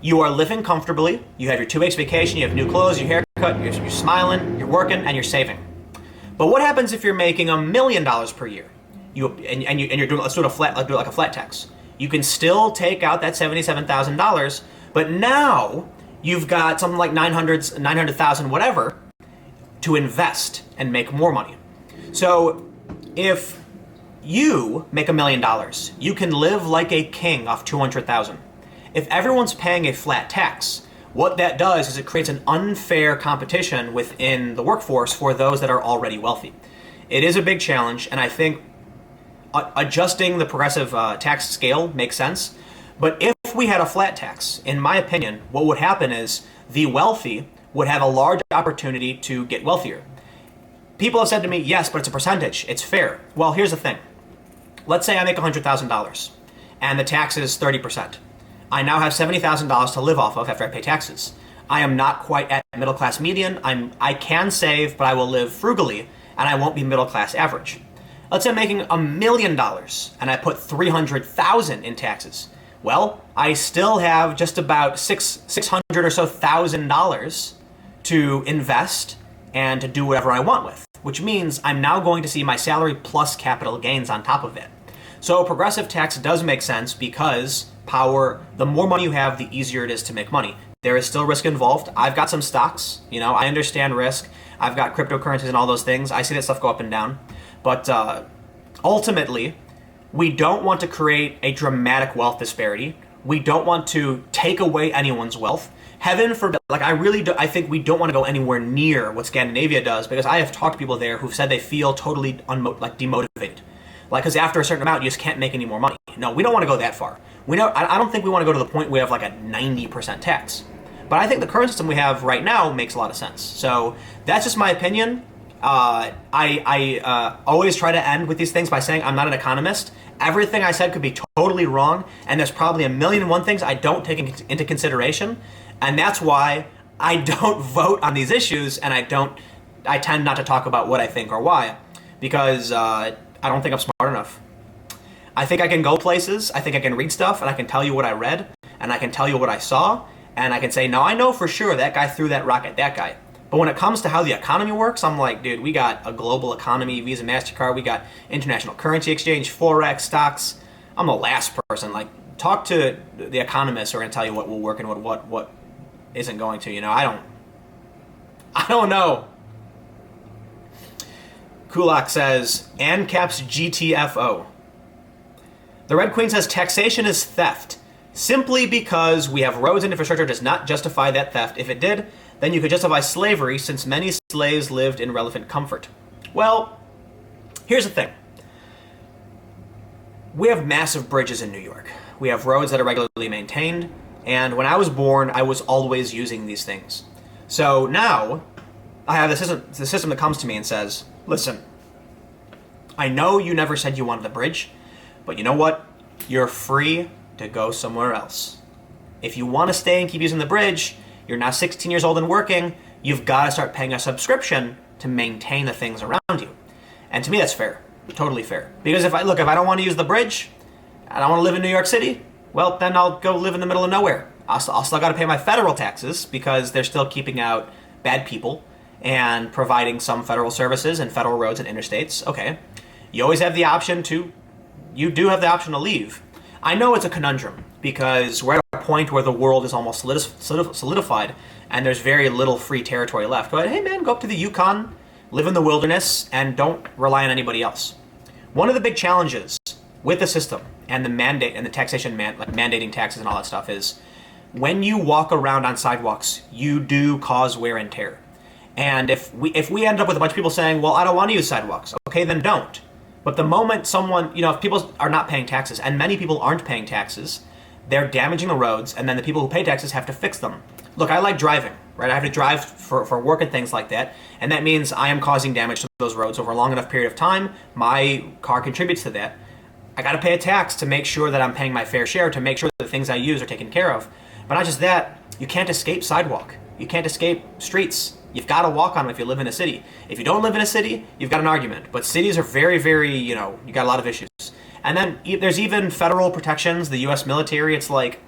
A: You are living comfortably. You have your 2 weeks vacation. You have new clothes, your haircut. You're smiling. You're working, and you're saving. But what happens if you're making $1 million per year? You're doing, let's do it like a flat tax. You can still take out that $77,000, but now you've got something like 900,000 whatever to invest and make more money. So if you make $1 million, you can live like a king off 200,000. If everyone's paying a flat tax, what that does is it creates an unfair competition within the workforce for those that are already wealthy. It is a big challenge, and I think adjusting the progressive tax scale makes sense. But if we had a flat tax, in my opinion, what would happen is the wealthy would have a large opportunity to get wealthier. People have said to me, yes, but it's a percentage. It's fair. Well, here's the thing. Let's say I make $100,000 and the tax is 30%. I now have $70,000 to live off of after I pay taxes. I am not quite at middle class median. I can save, but I will live frugally, and I won't be middle class average. Let's say I'm making $1 million and I put $300,000 in taxes. Well, I still have just about $600 or so thousand to invest and to do whatever I want with, which means I'm now going to see my salary plus capital gains on top of it. So progressive tax does make sense because the more money you have, the easier it is to make money. There is still risk involved. I've got some stocks, I understand risk. I've got cryptocurrencies and all those things. I see that stuff go up and down. But ultimately, we don't want to create a dramatic wealth disparity. We don't want to take away anyone's wealth. Heaven forbid, I think we don't want to go anywhere near what Scandinavia does, because I have talked to people there who've said they feel totally demotivated. Because after a certain amount, you just can't make any more money. No, we don't want to go that far. I don't think we want to go to the point where we have like a 90% tax. But I think the current system we have right now makes a lot of sense. So that's just my opinion. I always try to end with these things by saying I'm not an economist. Everything I said could be totally wrong, and there's probably 1,000,001 things I don't take into consideration, and that's why I don't vote on these issues, and I tend not to talk about what I think or why, because I don't think I'm smart enough. I think I can go places, I think I can read stuff, and I can tell you what I read, and I can tell you what I saw, and I can say, no, I know for sure that guy threw that rock at that guy. But when it comes to how the economy works, I'm like, dude, we got a global economy, Visa, MasterCard, we got international currency exchange, Forex, stocks. I'm the last person. Talk to the economists who are going to tell you what will work and what isn't going to. I don't know. Kulak says, ANCAP's GTFO. The Red Queen says, taxation is theft. Simply because we have roads and infrastructure does not justify that theft. If it did, then you could justify slavery, since many slaves lived in relevant comfort. Well, here's the thing. We have massive bridges in New York. We have roads that are regularly maintained, and when I was born, I was always using these things. So now, I have the system that comes to me and says, listen, I know you never said you wanted the bridge, but you know what? You're free to go somewhere else. If you want to stay and keep using the bridge, you're now 16 years old and working, you've got to start paying a subscription to maintain the things around you. And to me, that's fair. Totally fair. Because if I don't want to use the bridge, I don't want to live in New York City, well, then I'll go live in the middle of nowhere. I'll still got to pay my federal taxes because they're still keeping out bad people and providing some federal services and federal roads and interstates. Okay. You do have the option to leave. I know it's a conundrum because we're at a point where the world is almost solidified and there's very little free territory left. But hey man, go up to the Yukon, live in the wilderness, and don't rely on anybody else. One of the big challenges with the system and the mandate and the taxation, like mandating taxes and all that stuff, is when you walk around on sidewalks, you do cause wear and tear. And if we end up with a bunch of people saying, well, I don't want to use sidewalks, okay, then don't. But the moment someone, if people are not paying taxes, and many people aren't paying taxes, they're damaging the roads, and then the people who pay taxes have to fix them. Look, I like driving, right? I have to drive for work and things like that, and that means I am causing damage to those roads over a long enough period of time. My car contributes to that. I got to pay a tax to make sure that I'm paying my fair share, to make sure that the things I use are taken care of. But not just that, you can't escape sidewalk. You can't escape streets. You've got to walk on them if you live in a city. If you don't live in a city, you've got an argument. But cities are very, very, you got a lot of issues. And then there's even federal protections, the U.S. military. It's like,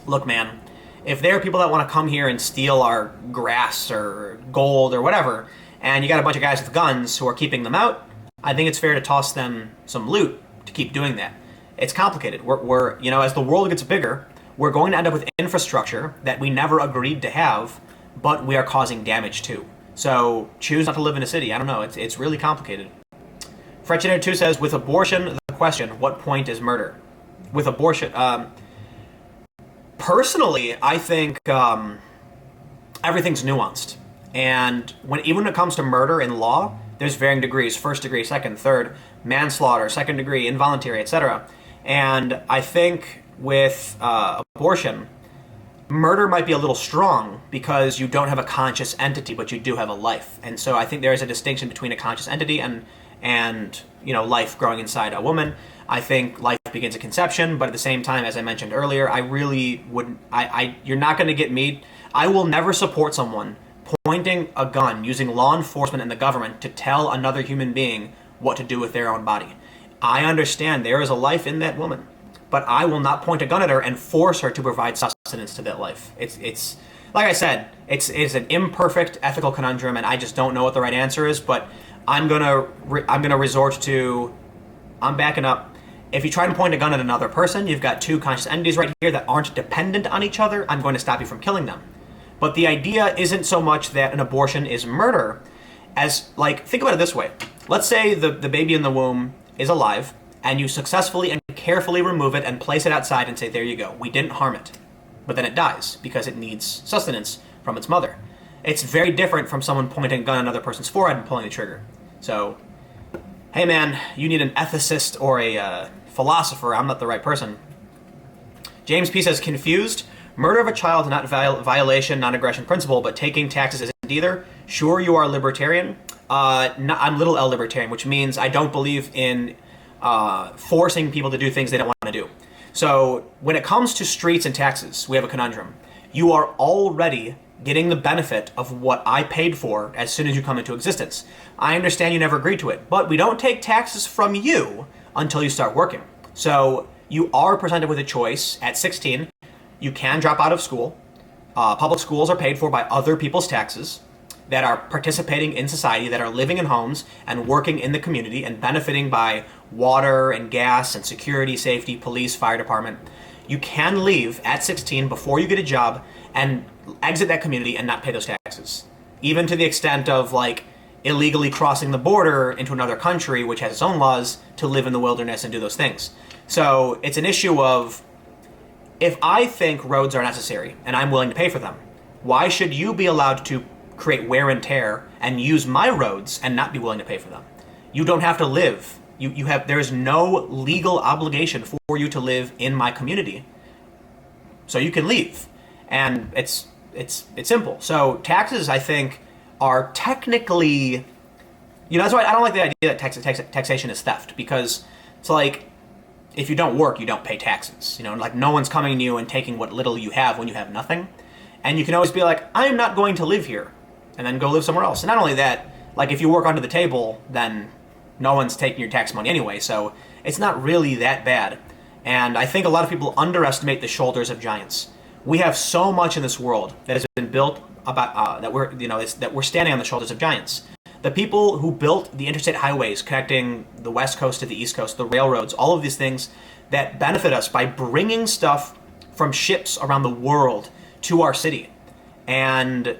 A: look, man, if there are people that want to come here and steal our grass or gold or whatever, and you got a bunch of guys with guns who are keeping them out, I think it's fair to toss them some loot to keep doing that. It's complicated. We're as the world gets bigger, we're going to end up with infrastructure that we never agreed to have, but we are causing damage to. So choose not to live in a city. I don't know. It's really complicated. Fretchinator2 says, with abortion, the question, what point is murder? With abortion, personally, I think everything's nuanced. And even when it comes to murder in law, there's varying degrees: first degree, second, third, manslaughter, second degree, involuntary, etc. And I think with abortion, murder might be a little strong because you don't have a conscious entity, but you do have a life. And so I think there is a distinction between a conscious entity and life growing inside a woman. I think life begins at conception, but at the same time, as I mentioned earlier, I really wouldn't. You're not going to get me. I will never support someone pointing a gun, using law enforcement and the government to tell another human being what to do with their own body. I understand there is a life in that woman, but I will not point a gun at her and force her to provide sustenance to that life. It's like I said, it's an imperfect ethical conundrum, and I just don't know what the right answer is. But I'm gonna resort to, I'm backing up. If you try to point a gun at another person, you've got two conscious entities right here that aren't dependent on each other. I'm going to stop you from killing them. But the idea isn't so much that an abortion is murder, as think about it this way. Let's say the baby in the womb is alive, and you successfully and carefully remove it and place it outside and say, there you go, we didn't harm it. But then it dies because it needs sustenance from its mother. It's very different from someone pointing a gun at another person's forehead and pulling the trigger. So, hey man, you need an ethicist or a philosopher. I'm not the right person. James P. says, confused. Murder of a child, not violation, non-aggression principle, but taking taxes isn't either. Sure, you are libertarian. I'm little L libertarian, which means I don't believe in forcing people to do things they don't want to do. So when it comes to streets and taxes, we have a conundrum. You are already getting the benefit of what I paid for as soon as you come into existence. I understand you never agreed to it, but we don't take taxes from you until you start working. So you are presented with a choice at 16. You can drop out of school. Public schools are paid for by other people's taxes that are participating in society, that are living in homes and working in the community and benefiting by water and gas and security, safety, police, fire department. You can leave at 16 before you get a job and exit that community and not pay those taxes. Even to the extent of illegally crossing the border into another country, which has its own laws, to live in the wilderness and do those things. So it's an issue of, if I think roads are necessary and I'm willing to pay for them, why should you be allowed to create wear and tear and use my roads and not be willing to pay for them? You don't have to live. There is no legal obligation for you to live in my community. So you can leave. And it's simple. So taxes, I think, are technically, that's why I don't like the idea that taxation is theft, because it's like, if you don't work, you don't pay taxes. No one's coming to you and taking what little you have when you have nothing. And you can always be like, I'm not going to live here, and then go live somewhere else. And not only that, if you work under the table, then no one's taking your tax money anyway, so it's not really that bad. And I think a lot of people underestimate the shoulders of giants. We have so much in this world that has been built about that we're standing on the shoulders of giants. The people who built the interstate highways connecting the West Coast to the East Coast, the railroads, all of these things, that benefit us by bringing stuff from ships around the world to our city. And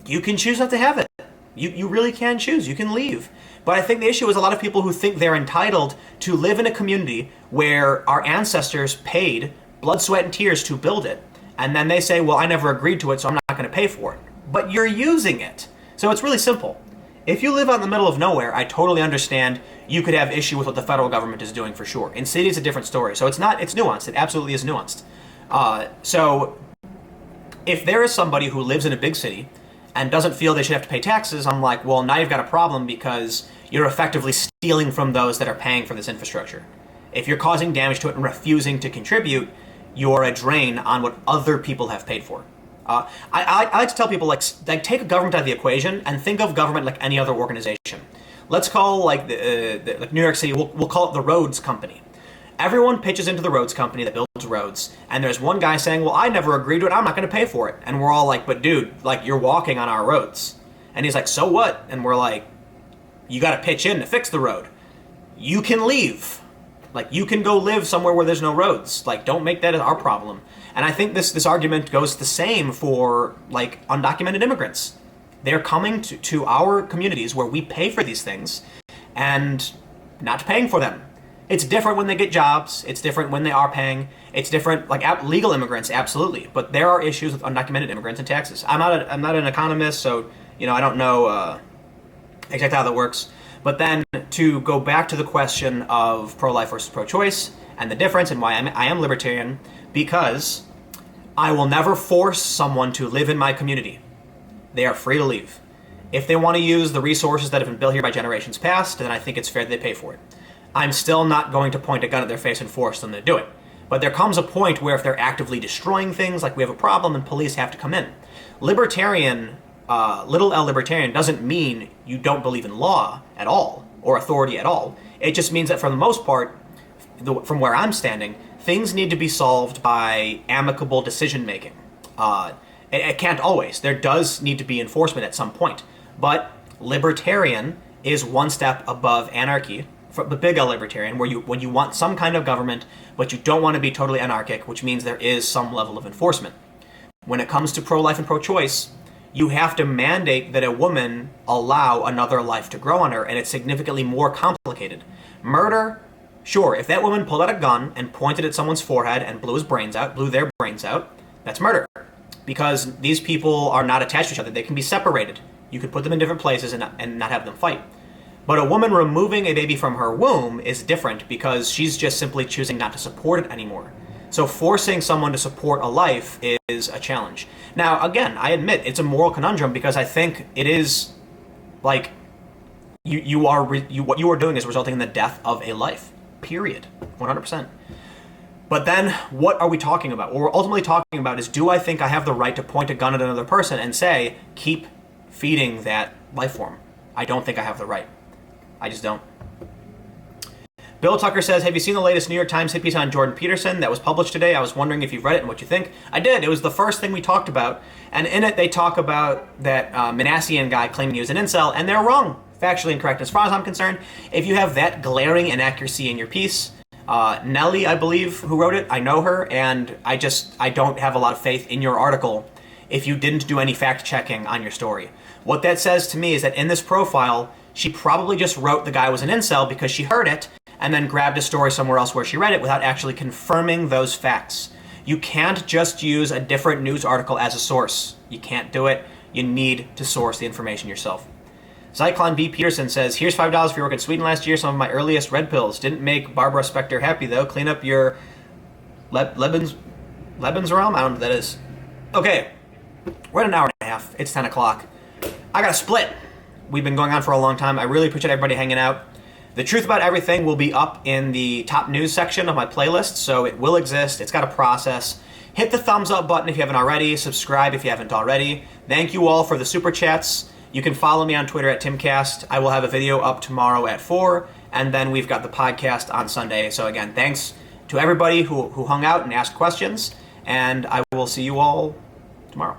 A: you can choose not to have it. You really can choose. You can leave. But I think the issue is a lot of people who think they're entitled to live in a community where our ancestors paid blood, sweat, and tears to build it. And then they say, well, I never agreed to it, so I'm not going to pay for it. But you're using it. So it's really simple. If you live out in the middle of nowhere, I totally understand you could have issue with what the federal government is doing for sure. In cities, it's a different story. So it's nuanced. It absolutely is nuanced. So if there is somebody who lives in a big city and doesn't feel they should have to pay taxes, I'm like, well, now you've got a problem because you're effectively stealing from those that are paying for this infrastructure. If you're causing damage to it and refusing to contribute, you're a drain on what other people have paid for. I like to tell people, like take government out of the equation and think of government like any other organization. Let's call like like New York City, we'll call it the roads company. Everyone pitches into the roads company that builds roads, and there's one guy saying, well, I never agreed to it, I'm not going to pay for it. And we're all like, but dude, like you're walking on our roads. And he's like, so what? And we're like, you got to pitch in to fix the road. You can leave. Like, you can go live somewhere where there's no roads. Like, don't make that our problem. And I think this argument goes the same for, like, undocumented immigrants. They're coming to our communities where we pay for these things and not paying for them. It's different when they get jobs. It's different when they are paying. It's different, like, legal immigrants, absolutely. But there are issues with undocumented immigrants and taxes. I'm not an economist, so, you know, I don't know exactly how that works. But then to go back to the question of pro-life versus pro-choice and the difference and why I am libertarian, because I will never force someone to live in my community. They are free to leave. If they want to use the resources that have been built here by generations past, then I think it's fair that they pay for it. I'm still not going to point a gun at their face and force them to do it. But there comes a point where if they're actively destroying things, like we have a problem and police have to come in. Libertarian, little L libertarian doesn't mean you don't believe in law at all or authority at all. It just means that for the most part, from where I'm standing, things need to be solved by amicable decision making. It can't always. There does need to be enforcement at some point. But libertarian is one step above anarchy, for the big L libertarian, when you want some kind of government, but you don't want to be totally anarchic, which means there is some level of enforcement. When it comes to pro-life and pro-choice, you have to mandate that a woman allow another life to grow on her, and it's significantly more complicated. Murder, sure, if that woman pulled out a gun and pointed at someone's forehead and blew their brains out, that's murder. Because these people are not attached to each other. They can be separated. You could put them in different places and not have them fight. But a woman removing a baby from her womb is different because she's just simply choosing not to support it anymore. So forcing someone to support a life is a challenge. Now, again, I admit it's a moral conundrum because I think it is like what you are doing is resulting in the death of a life. Period. 100%. But then what are we talking about? What we're ultimately talking about is, do I think I have the right to point a gun at another person and say, keep feeding that life form? I don't think I have the right. I just don't. Bill Tucker says, have you seen the latest New York Times hit piece on Jordan Peterson that was published today? I was wondering if you've read it and what you think. I did. It was the first thing we talked about. And in it, they talk about that Manassian guy claiming he was an incel, and they're wrong. Factually incorrect as far as I'm concerned. If you have that glaring inaccuracy in your piece, Nellie, I believe, who wrote it, I know her, and I don't have a lot of faith in your article if you didn't do any fact-checking on your story. What that says to me is that in this profile, she probably just wrote the guy was an incel because she heard it, and then grabbed a story somewhere else where she read it without actually confirming those facts. You can't just use a different news article as a source. You can't do it. You need to source the information yourself. Zyklon B. Peterson says, here's $5 for your work in Sweden last year. Some of my earliest red pills. Didn't make Barbara Specter happy, though. Clean up your Lebensraum? I don't know what that is. Okay, we're at an hour and a half. It's 10 o'clock. I got a split. We've been going on for a long time. I really appreciate everybody hanging out. The Truth About Everything will be up in the top news section of my playlist, so it will exist. It's got a process. Hit the thumbs up button if you haven't already. Subscribe if you haven't already. Thank you all for the super chats. You can follow me on Twitter at Timcast. I will have a video up tomorrow at 4, and then we've got the podcast on Sunday. So again, thanks to everybody who hung out and asked questions, and I will see you all tomorrow.